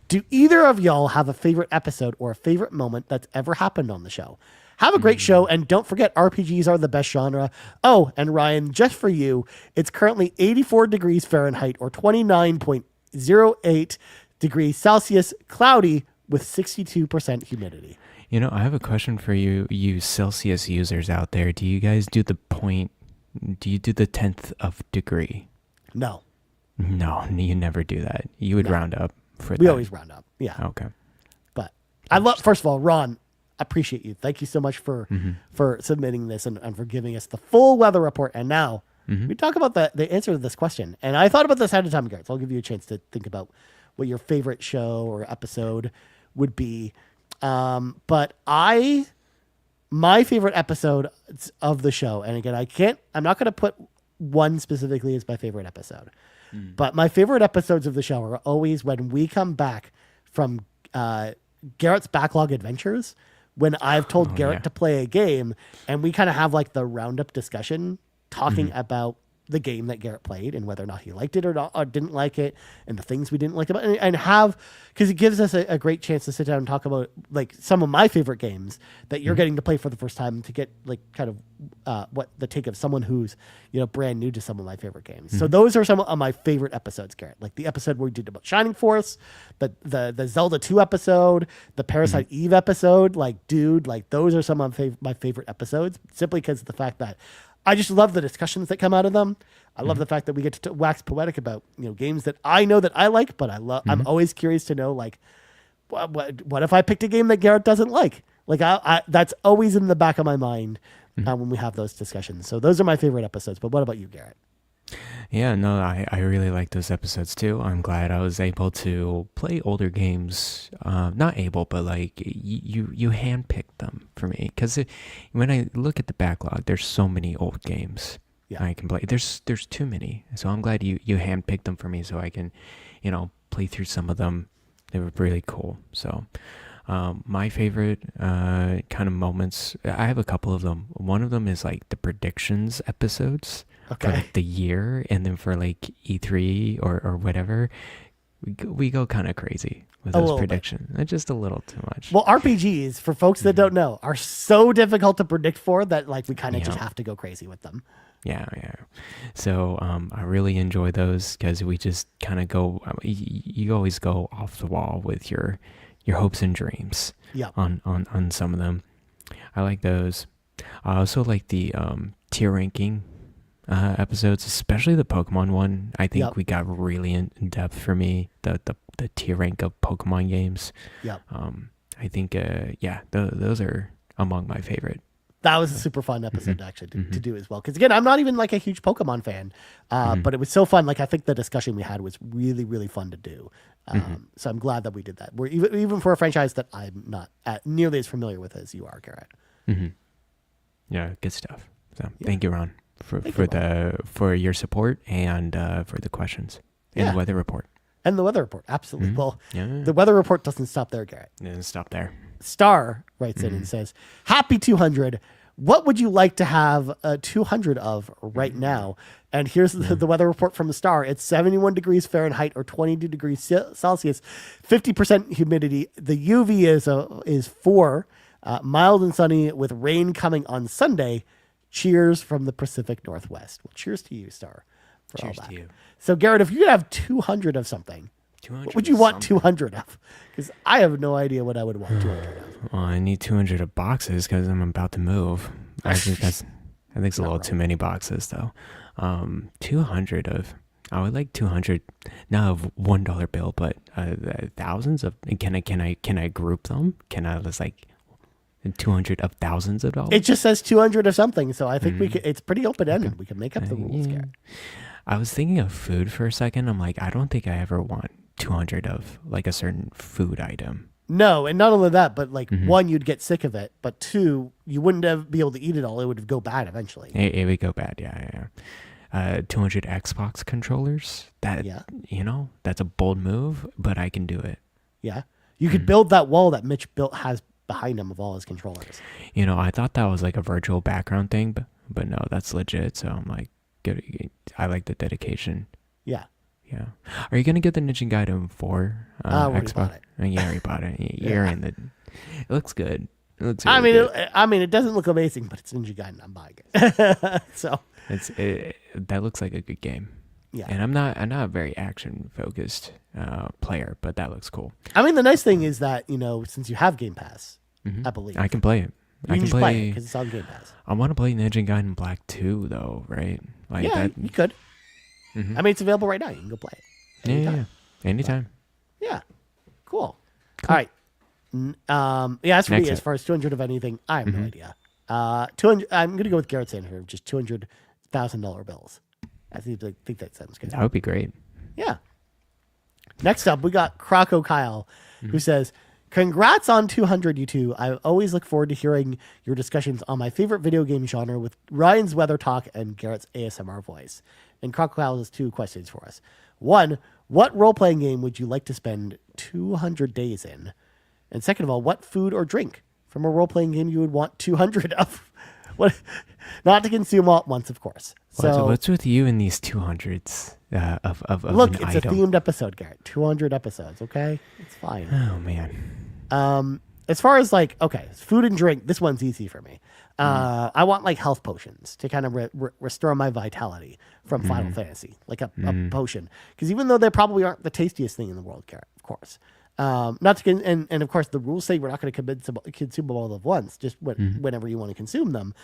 Do either of y'all have a favorite episode or a favorite moment that's ever happened on the show? Have a great show, and don't forget RPGs are the best genre. Oh, and Ryan, just for you, it's currently 84 degrees Fahrenheit or 29.08 degrees Celsius, cloudy with 62% humidity. You know, I have a question for you Celsius users out there. Do you guys do the 10th of degree? No. No, you never do that. You would round up for that. We always round up. Yeah. Okay. But I love, first of all, Ron, I appreciate you. Thank you so much for submitting this and for giving us the full weather report. And now we talk about the answer to this question. And I thought about this ahead of time, Garrett, so I'll give you a chance to think about what your favorite show or episode would be. But my favorite episode of the show, and again, I'm not going to put one specifically as my favorite episode, but my favorite episodes of the show are always when we come back from Garrett's backlog adventures, when I've told Garrett to play a game and we kind of have like the roundup discussion talking about the game that Garrett played and whether or not he liked it or not, or didn't like it, and the things we didn't like about it, and have, because it gives us a great chance to sit down and talk about like some of my favorite games that you're getting to play for the first time, to get like kind of what the take of someone who's, you know, brand new to some of my favorite games. So those are some of my favorite episodes, Garrett. Like the episode where we did about Shining Force, the Zelda 2 episode, the Parasite Eve episode. Like, dude, like those are some of my favorite episodes, simply because of the fact that I just love the discussions that come out of them. I love the fact that we get to wax poetic about, you know, games that I know that I like, but I'm always curious to know, like, what if I picked a game that Garrett doesn't like? Like, I that's always in the back of my mind when we have those discussions. So those are my favorite episodes. But what about you, Garrett? Yeah, no, I really like those episodes too. I'm glad I was able to play older games. Not able, but like you handpicked them for me. Because when I look at the backlog, there's so many old games I can play. There's too many. So I'm glad you handpicked them for me so I can, you know, play through some of them. They were really cool. So my favorite kind of moments, I have a couple of them. One of them is like the predictions episodes. For like the year, and then for like E3 or whatever, we go kind of crazy with those predictions. Just a little too much. Well, RPGs, for folks that don't know, are so difficult to predict for that like we kind of just have to go crazy with them. Yeah. So I really enjoy those because we just kind of go. You always go off the wall with your hopes and dreams. Yeah. On some of them, I like those. I also like the tier ranking episodes, especially the Pokemon one. I think we got really in depth for me, the tier rank of Pokemon games. Yeah. I think those are among my favorite That was a super fun episode actually to do as well. Because again, I'm not even like a huge Pokemon fan, but it was so fun. Like I think the discussion we had was really, really fun to do. So I'm glad that we did that. We're even for a franchise that I'm not nearly as familiar with as you are, Garrett. Yeah, good stuff. So thank you, Ron, for your support and for the questions and the weather report. And the weather report, absolutely. Well, the weather report doesn't stop there, Garrett. It doesn't stop there. Star writes in and says, "Happy 200. What would you like to have 200 of right now?" And here's the weather report from the Star. It's 71 degrees Fahrenheit or 22 degrees Celsius, 50% humidity. The UV is 4, mild and sunny with rain coming on Sunday. Cheers from the Pacific Northwest. Well, cheers to you, Star, for cheers all that. To you. So, Garrett, if you could have 200 of something, what would you want 200 of? Because I have no idea what I would want 200 of. Well, I need 200 of boxes because I'm about to move. I think it's a little too many boxes though. 200 of, I would like 200, not of $1 bill, but thousands of. Can I group them? Can I just like 200 of thousands of dollars? It just says 200 of something, so I think we could. It's pretty open ended. We can make up the rules, Garrett. I was thinking of food for a second. I'm like, I don't think I ever want 200 of like a certain food item. No, and not only that, but like one, you'd get sick of it, but two, you wouldn't be able to eat it all. It would go bad eventually. It would go bad, yeah. 200 Xbox controllers. That's a bold move, but I can do it. Yeah, you could build that wall that Mitch has behind him of all his controllers. I thought that was like a virtual background thing, but no, that's legit. So I'm like, I like the dedication. Yeah. Yeah. Are you gonna get the Ninja Gaiden 4 Xbox? Bought it. You already bought it. You're in the. It looks good. It looks really good. It doesn't look amazing, but it's Ninja Gaiden. I'm buying it. So that looks like a good game. Yeah. And I'm not a very action focused player, but that looks cool. I mean, the nice thing is that since you have Game Pass, I believe I can play it. I can play it because it's on Game Pass. I want to play Ninja Gaiden Black 2 though, right? Like that, you could. I mean, it's available right now. You can go play it. Anytime. Anytime. Yeah. Cool. All right. As for me, as far as 200 of anything, I have no idea. 200. I'm going to go with Garrett's answer, just $200,000 bills. I think that sounds good. That would be great. Yeah. Next up, we got Croco Kyle, who says, "Congrats on 200, you two. I always look forward to hearing your discussions on my favorite video game genre with Ryan's weather talk and Garrett's ASMR voice." And Croco Kyle has 2 questions for us. 1, what role-playing game would you like to spend 200 days in? And second of all, what food or drink from a role-playing game you would want 200 of? What? Not to consume all at once, of course. So what's with you in these 200s of look, an it's item? a themed episode, Garrett. 200 episodes, okay? It's fine. Oh, man. As far as food and drink, this one's easy for me. I want like health potions to kind of restore my vitality from Final Fantasy, like a potion. Because even though they probably aren't the tastiest thing in the world, Garrett, of course. Not to and of course the rules say we're not going to consume them all at once, just whenever you want to consume them.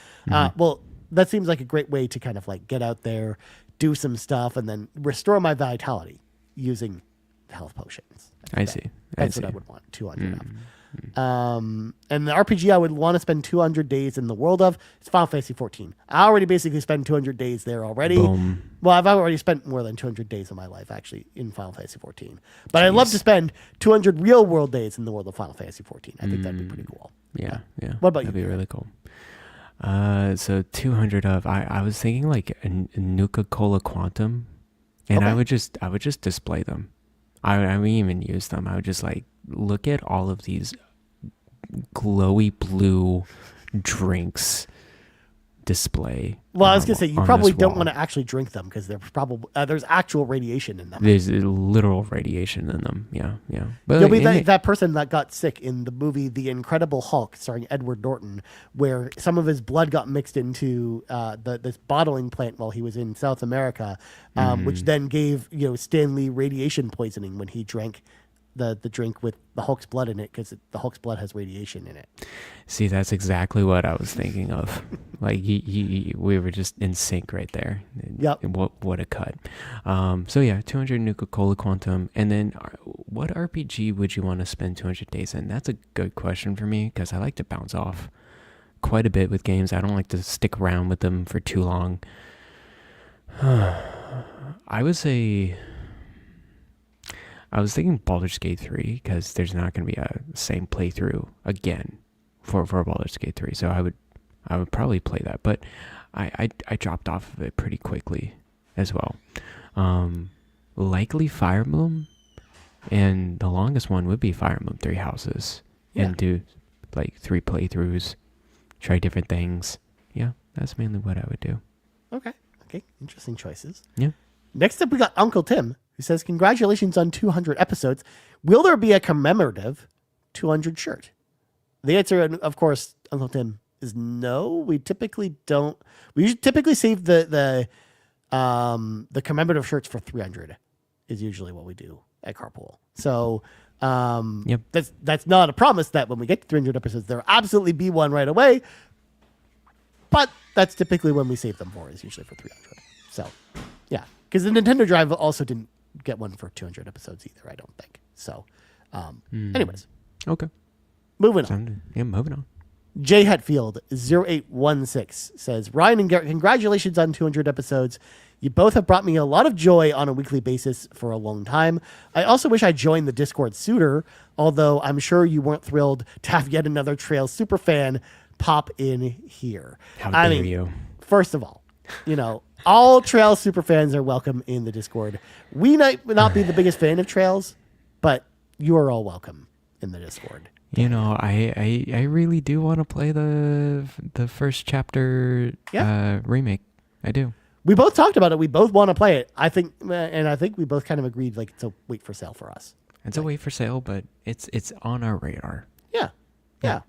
Well, that seems like a great way to kind of like get out there, do some stuff, and then restore my vitality using health potions. That's what I would want 200 of. And the RPG I would want to spend 200 days in the world of is Final Fantasy 14. I already basically spent 200 days there already. Boom. Well, I've already spent more than 200 days of my life actually in Final Fantasy 14. But I'd love to spend 200 real world days in the world of Final Fantasy 14. I think that'd be pretty cool. Yeah. What about you? That'd be really cool. So 200 of I was thinking like a Nuka-Cola Quantum, and I would just display them. I wouldn't even use them. I would just like look at all of these glowy blue drinks display. Well, I was gonna say you probably don't want to actually drink them because they're probably there's actual radiation in them. There's literal radiation in them. Yeah. But you'll be that person that got sick in the movie The Incredible Hulk, starring Edward Norton, where some of his blood got mixed into this bottling plant while he was in South America, which then gave Stan Lee radiation poisoning when he drank the drink with the Hulk's blood in it, because the Hulk's blood has radiation in it. See, that's exactly what I was thinking of. Like we were just in sync right there. Yep. What a cut. So yeah, 200 Nuka-Cola Quantum. And then what RPG would you want to spend 200 days in? That's a good question for me because I like to bounce off quite a bit with games. I don't like to stick around with them for too long. I would say I was thinking Baldur's Gate 3 because there's not going to be a same playthrough again for Baldur's Gate 3. So I would probably play that, but I dropped off of it pretty quickly as well. Likely Fire Emblem, and the longest one would be Fire Emblem 3 Houses, and do like 3 playthroughs, try different things. Yeah, that's mainly what I would do. Okay, interesting choices. Yeah. Next up, we got Uncle Tim, who says, "Congratulations on 200 episodes. Will there be a commemorative 200 shirt?" The answer, of course, Uncle Tim, is no. We typically don't. We typically save the commemorative shirts for 300. Is usually what we do at Carpool. So that's not a promise that when we get to 300 episodes, there'll absolutely be one right away. But that's typically when we save them for, is usually for 300. So, yeah. Because the Nintendo Drive also didn't get one for 200 episodes either, I don't think. So, anyways. Okay. Moving on. Yeah, moving on. J. Hetfield 0816 says, "Ryan and Garrett, congratulations on 200 episodes. You both have brought me a lot of joy on a weekly basis for a long time. I also wish I joined the Discord sooner, although I'm sure you weren't thrilled to have yet another Trails superfan pop in here." How dare you? First of all, all Trails superfans are welcome in the Discord. We might not be the biggest fan of Trails, but you are all welcome in the Discord. I really do want to play the first chapter remake. I do. We both talked about it. We both want to play it. I think we both kind of agreed it's a wait for sale for us. It's a wait for sale, but it's on our radar. Yeah.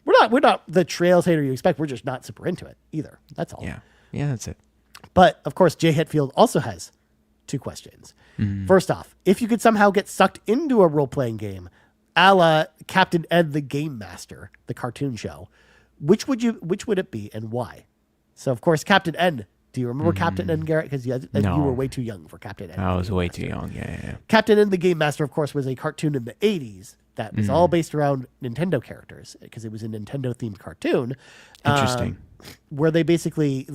We're not the Trails hater you expect. We're just not super into it either. That's all. Yeah, that's it. But of course, Jay Hetfield also has 2 questions. First off, if you could somehow get sucked into a role-playing game, a la Captain Ed the Game Master, the cartoon show, which would it be and why? So of course, Captain Ed. Do you remember Captain Ed, Garrett? Because you were way too young for Captain Ed. I was way too young. Yeah. Captain Ed the Game Master, of course, was a cartoon in the 80s that was all based around Nintendo characters because it was a Nintendo-themed cartoon. Interesting. Where they basically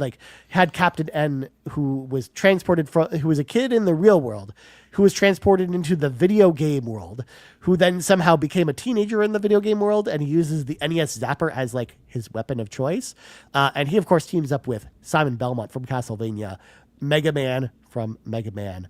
had Captain N, who was a kid in the real world, who was transported into the video game world, who then somehow became a teenager in the video game world, and he uses the NES Zapper as his weapon of choice. And he, of course, teams up with Simon Belmont from Castlevania, Mega Man from Mega Man,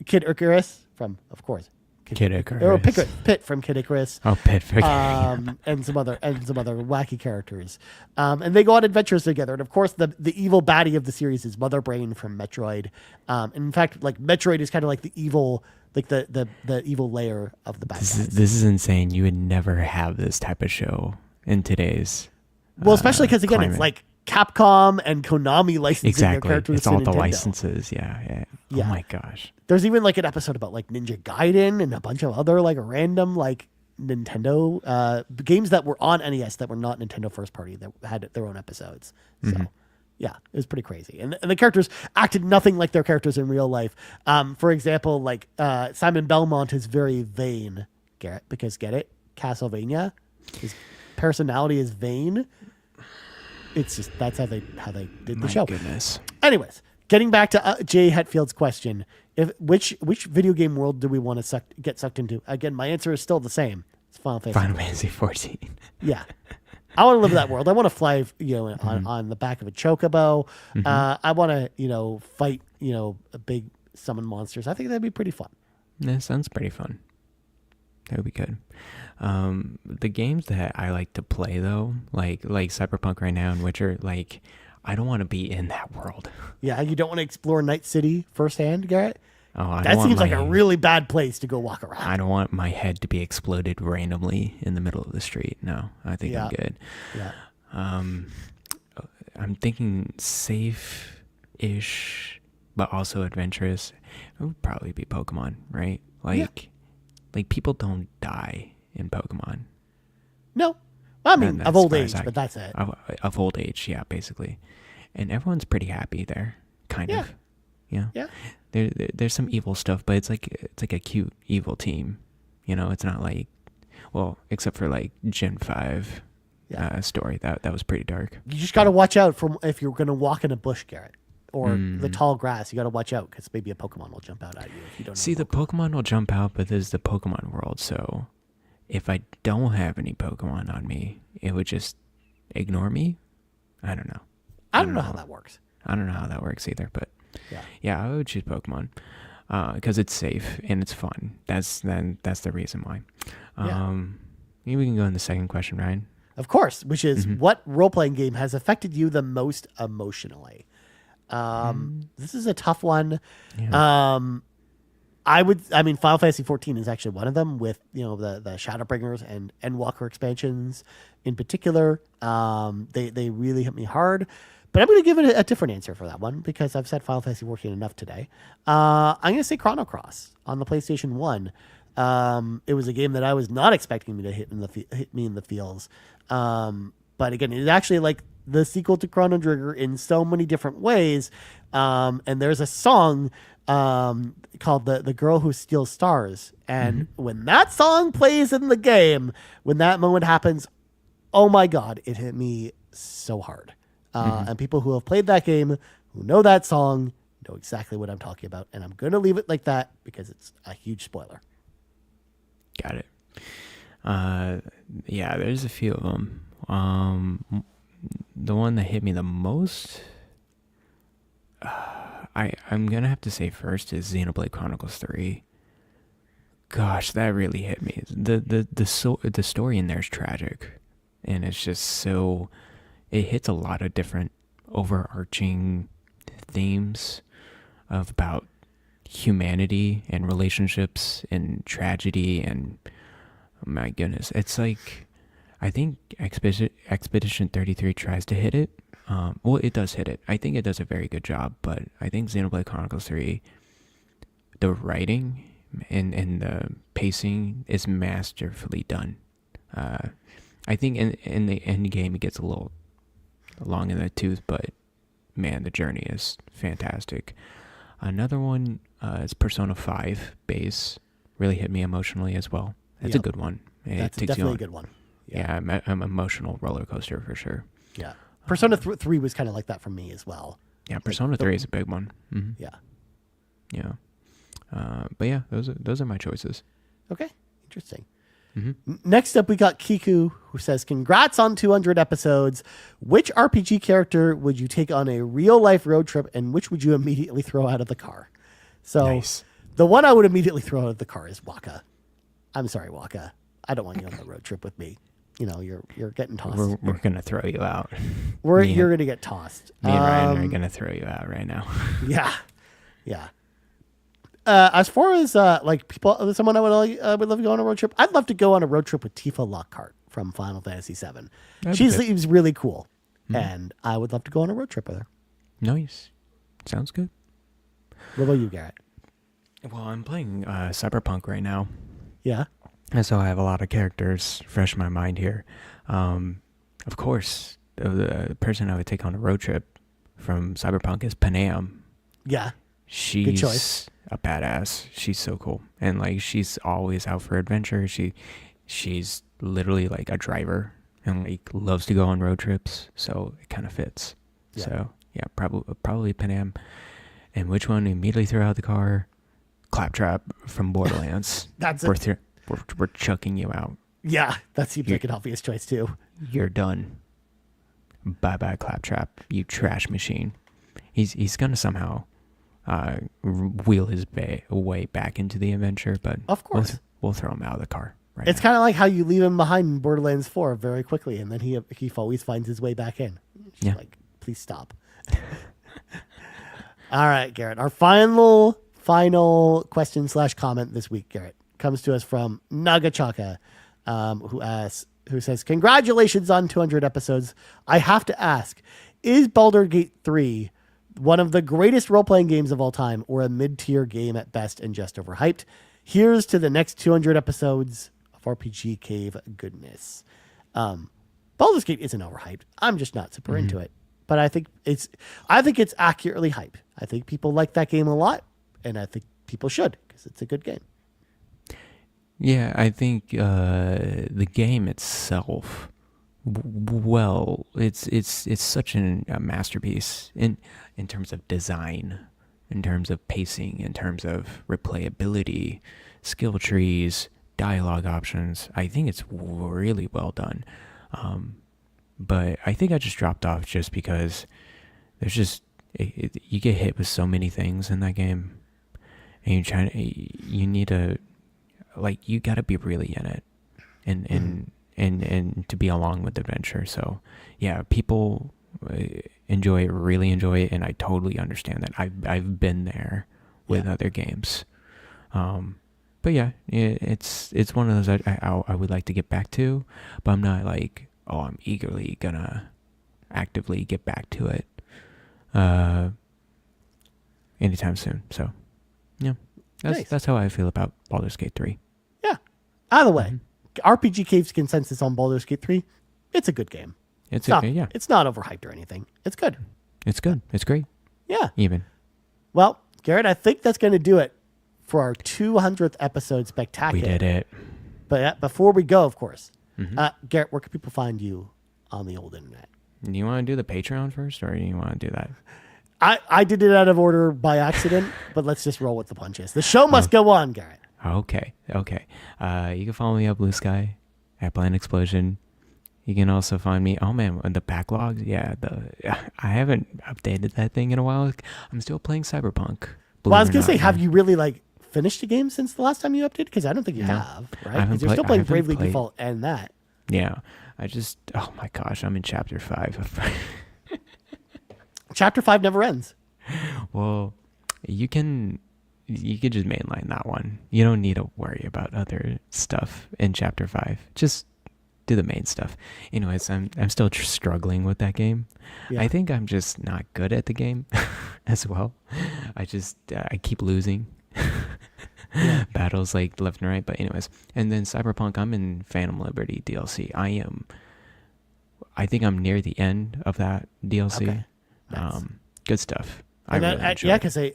Kid Icarus from, of course, Kid Icarus. Or Pit from Kid Icarus. Oh, Pit. And some other wacky characters. And they go on adventures together. And of course, the evil baddie of the series is Mother Brain from Metroid. And in fact, Metroid is kind of like the evil, the evil layer of the bad guys. This is insane. You would never have this type of show in today's. Well, especially because again, climate. It's Capcom and Konami licensing their characters. It's all to the Nintendo. Licenses. Yeah. Oh my gosh. There's even an episode about Ninja Gaiden and a bunch of other random Nintendo games that were on NES that were not Nintendo first party that had their own episodes. So yeah, it was pretty crazy. And the characters acted nothing like their characters in real life. For example, Simon Belmont is very vain, Garrett, because get it? Castlevania, his personality is vain. It's just that's how they did the show. Goodness. Anyways, getting back to Jay Hetfield's question, which video game world do we want to get sucked into? Again, my answer is still the same. It's Final Fantasy 14. Yeah, I want to live in that world. I want to fly, on the back of a chocobo. I want to, fight, big summon monsters. I think that'd be pretty fun. That sounds pretty fun. That would be good. The games that I like to play though, like Cyberpunk right now and Witcher, I don't want to be in that world. Yeah, you don't want to explore Night City firsthand, Garrett? Oh, that seems like a really bad place to go walk around. I don't want my head to be exploded randomly in the middle of the street. No, I think I'm good. Yeah. I'm thinking safe-ish, but also adventurous. It would probably be Pokemon, right? People don't die in Pokemon. No. I mean, of old age, but that's it. Of old age, yeah, basically. And everyone's pretty happy there, kind of. Yeah. There's some evil stuff, but it's like a cute evil team. It's not except for Gen 5, story. That was pretty dark. You just got to watch out from if you're going to walk in a bush, Garrett, or the tall grass. You got to watch out because maybe a Pokemon will jump out at you if you don't know. See, the Pokemon will jump out, but this is the Pokemon world, so if I don't have any Pokemon on me, it would just ignore me. I don't know. I don't know how that works. I don't know how that works either, but yeah, I would choose Pokemon because it's safe and it's fun. That's the reason why. Maybe we can go on the second question, Ryan. Of course, which is what role-playing game has affected you the most emotionally? This is a tough one. Yeah. Final Fantasy 14 is actually one of them with, the Shadowbringers and Endwalker expansions in particular. They really hit me hard, but I'm going to give it a different answer for that one because I've said Final Fantasy 14 enough today. I'm going to say Chrono Cross on the PlayStation 1. It was a game that I was not expecting me to hit me in the feels. But again, it's actually like the sequel to Chrono Trigger in so many different ways. And there's a song called the Girl Who Steals Stars. And when that song plays in the game, when that moment happens, oh my God, it hit me so hard. And people who have played that game, who know that song, know exactly what I'm talking about. And I'm going to leave it like that because it's a huge spoiler. Got it. Yeah, there's a few of them. The one that hit me the most, I'm gonna have to say first is Xenoblade Chronicles 3. Gosh, that really hit me. The story in there is tragic, and it's just so it hits a lot of different overarching themes about humanity and relationships and tragedy and oh my goodness, it's like I think Expedition 33 tries to hit it. Well, it does hit it. I think it does a very good job, but I think Xenoblade Chronicles 3, the writing and the pacing is masterfully done. I think in the end game it gets a little long in the tooth, but man, the journey is fantastic. Another one is Persona 5 base. Really hit me emotionally as well. That's a good one. That's definitely a good one. Yeah, I'm emotional roller coaster for sure. Yeah. Persona 3 was kind of like that for me as well. Yeah, Persona 3 is a big one. Mm-hmm. Yeah. Yeah. But yeah, those are my choices. Okay. Interesting. Next up, we got Kiku, who says, congrats on 200 episodes. Which RPG character would you take on a real-life road trip, and which would you immediately throw out of the car? So nice. The one I would immediately throw out of the car is Waka. I'm sorry, Waka. I don't want you on the road trip with me. You're getting tossed. We're going to throw you out. You're going to get tossed. Me and Ryan are going to throw you out right now. Yeah. Yeah. As far as someone I would love to go on a road trip, I'd love to go on a road trip with Tifa Lockhart from Final Fantasy VII. She seems really cool, and I would love to go on a road trip with her. Nice, sounds good. What about you, Garrett? Well, I'm playing Cyberpunk right now. Yeah, and so I have a lot of characters fresh in my mind here. Of course, the person I would take on a road trip from Cyberpunk is Panam. Yeah, she's good choice. A badass. She's so cool, and like she's always out for adventure. She's literally like a driver and like loves to go on road trips, so it kind of fits. Yeah. So yeah, probably Panam. And which one immediately throw out the car? Claptrap from Borderlands. That's it. We're chucking you out. Yeah, that seems like an obvious choice too. You're done. Bye bye, Claptrap. You trash machine. He's gonna somehow wheel his way back into the adventure, but of course we'll throw him out of the car. Right. It's kind of like how you leave him behind in Borderlands 4 very quickly, and then he always finds his way back in. Yeah. Like, please stop. All right, Garrett. Our final question / comment this week, Garrett, comes to us from Nagachaka, who says, congratulations on 200 episodes. I have to ask, is Baldur's Gate 3 one of the greatest role-playing games of all time, or a mid-tier game at best and just overhyped? Here's to the next 200 episodes of RPG Cave goodness. Baldur's Gate isn't overhyped. I'm just not super into it. But I think it's accurately hyped. I think people like that game a lot, and I think people should, because it's a good game. Yeah, I think the game itself Well, it's such a masterpiece in terms of design, in terms of pacing, in terms of replayability, skill trees, dialogue options. I think it's really well done. But I think I just dropped off just because there's just you get hit with so many things in that game, and you need to, like, you got to be really in it, and to be along with the adventure. So yeah, people really enjoy it, and I totally understand that. I've been there with other games. But yeah, it's one of those I would like to get back to, but I'm not like, oh, I'm eagerly gonna actively get back to it anytime soon. So yeah, that's how I feel about Baldur's Gate 3. Yeah. Out of the way, RPG Cave's consensus on Baldur's Gate 3, it's a good game. It's not overhyped or anything. It's good. It's good. It's great. Yeah. Even. Well, Garrett, I think that's going to do it for our 200th episode spectacular. We did it. But before we go, of course, Garrett, where can people find you on the old internet? Do you want to do the Patreon first, or do you want to do that? I did it out of order by accident, but let's just roll with the punches. The show must go on, Garrett. Okay. You can follow me at Blue Sky, at Blind Explosion. You can also find me, the backlogs. Yeah, I haven't updated that thing in a while. I'm still playing Cyberpunk. Well, I was going to say, have you really finished the game since the last time you updated? Because I don't think you have, right? Because you're still playing Bravely Default and that. Yeah. Oh my gosh, I'm in chapter 5. Chapter 5 never ends. Well, you can just mainline that one. You don't need to worry about other stuff in chapter 5. Just do the main stuff. Anyways, I'm still struggling with that game. Yeah. I think I'm just not good at the game as well. I keep losing battles like left and right. But anyways, and then Cyberpunk, I'm in Phantom Liberty DLC. I think I'm near the end of that DLC. Okay. Nice. Good stuff. Because I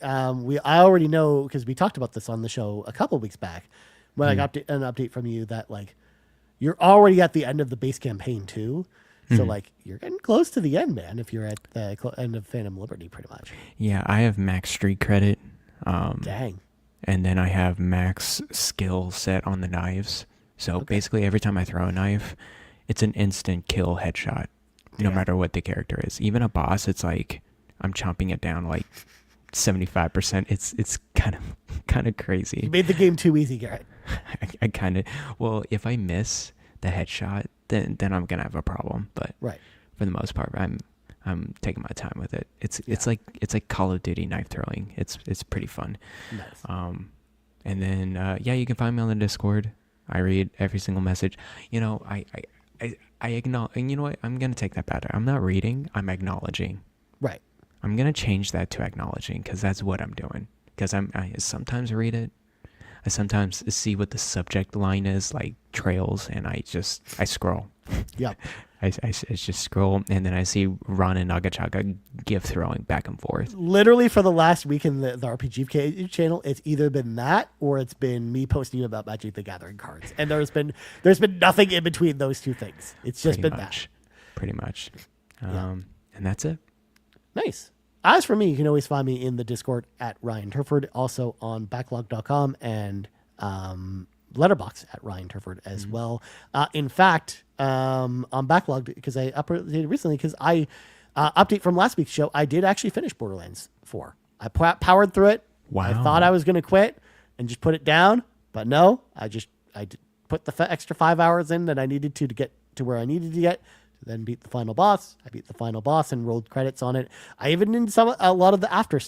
already know, because we talked about this on the show a couple weeks back when I got an update from you that you're already at the end of the base campaign too. So you're getting close to the end, man, if you're at the end of Phantom Liberty pretty much. Yeah, I have max street credit. Dang. And then I have max skill set on the knives. So basically every time I throw a knife, it's an instant kill headshot, no matter what the character is. Even a boss, it's like I'm chomping it down 75%. It's kind of crazy. You made the game too easy, Garrett. I kind of, well, if I miss the headshot, then I'm gonna have a problem. But for the most part, I'm taking my time with it. It's like Call of Duty knife throwing. It's pretty fun. Nice. And then you can find me on the Discord. I read every single message. I acknowledge, and you know what? I'm gonna take that better. I'm not reading. I'm acknowledging. Right. I'm gonna change that to acknowledging, because that's what I'm doing. Because I sometimes read it. I sometimes see what the subject line is, like trails, and I scroll. Yeah. I just scroll, and then I see Ron and Nagachaka gift throwing back and forth. Literally for the last week in the RPG channel, it's either been that or it's been me posting about Magic the Gathering cards. And there's been nothing in between those two things. It's just that. Pretty much. And that's it. Nice. As for me, you can always find me in the Discord at Ryan Turford, also on backlog.com and Letterboxd at Ryan Turford as well. In fact, on Backlog, because I updated recently, because I update from last week's show, I did actually finish Borderlands 4. I powered through it. Wow. I thought I was going to quit and just put it down, but no, I put the extra 5 hours in that I needed to get to where I needed to get. Then beat the final boss. I beat the final boss and rolled credits on it. I even did a lot of the after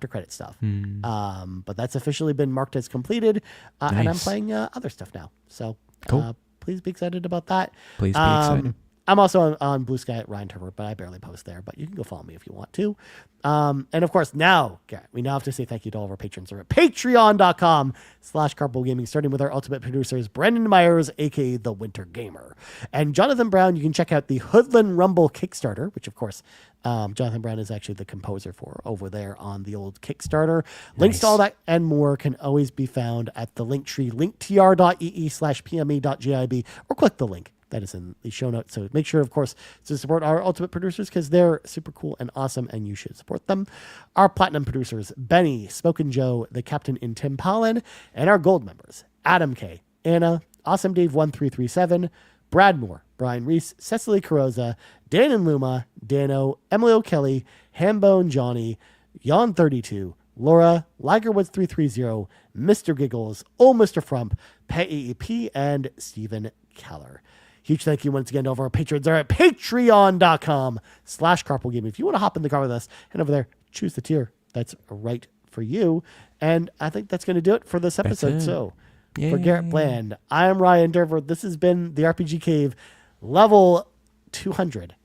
credit stuff. But that's officially been marked as completed, nice. And I'm playing other stuff now. So cool. Please be excited about that. Please be excited. I'm also on Blue Sky at Ryan Turford, but I barely post there. But you can go follow me if you want to. And of course, we now have to say thank you to all of our patrons. We're at patreon.com/carpoolgaming, starting with our ultimate producers, Brendan Myers, aka The Winter Gamer, and Jonathan Brown. You can check out the Hoodlin Rumble Kickstarter, which of course, Jonathan Brown is actually the composer for over there on the old Kickstarter. Nice. Links to all that and more can always be found at the link tree, linktr.ee/pme.gib, or click the link That is in the show notes. So make sure, of course, to support our ultimate producers because they're super cool and awesome, and you should support them. Our platinum producers, Benny, Spoken Joe, the Captain in Tim Paullin, and our gold members, Adam K, Anna, Awesome Dave 1337, Brad Moore, Brian Reese, Cecily Carrozza, Dan and Luma, Dannohh, Emily O'Kelly, Hambone Jonny, Yon 32, Laura, Ligerwoods 330, Mr. Giggles, OldMrFrump, Peje, and Stephen Keller. Huge thank you once again to all of our patrons. They're at patreon.com/carpoolgaming. If you want to hop in the car with us, head over there, choose the tier that's right for you. And I think that's going to do it for this episode. So for Garret Bland, I am Ryan Derver. This has been the RPG Cave, level 200.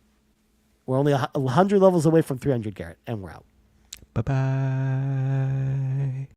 We're only 100 levels away from 300, Garret, and we're out. Bye-bye.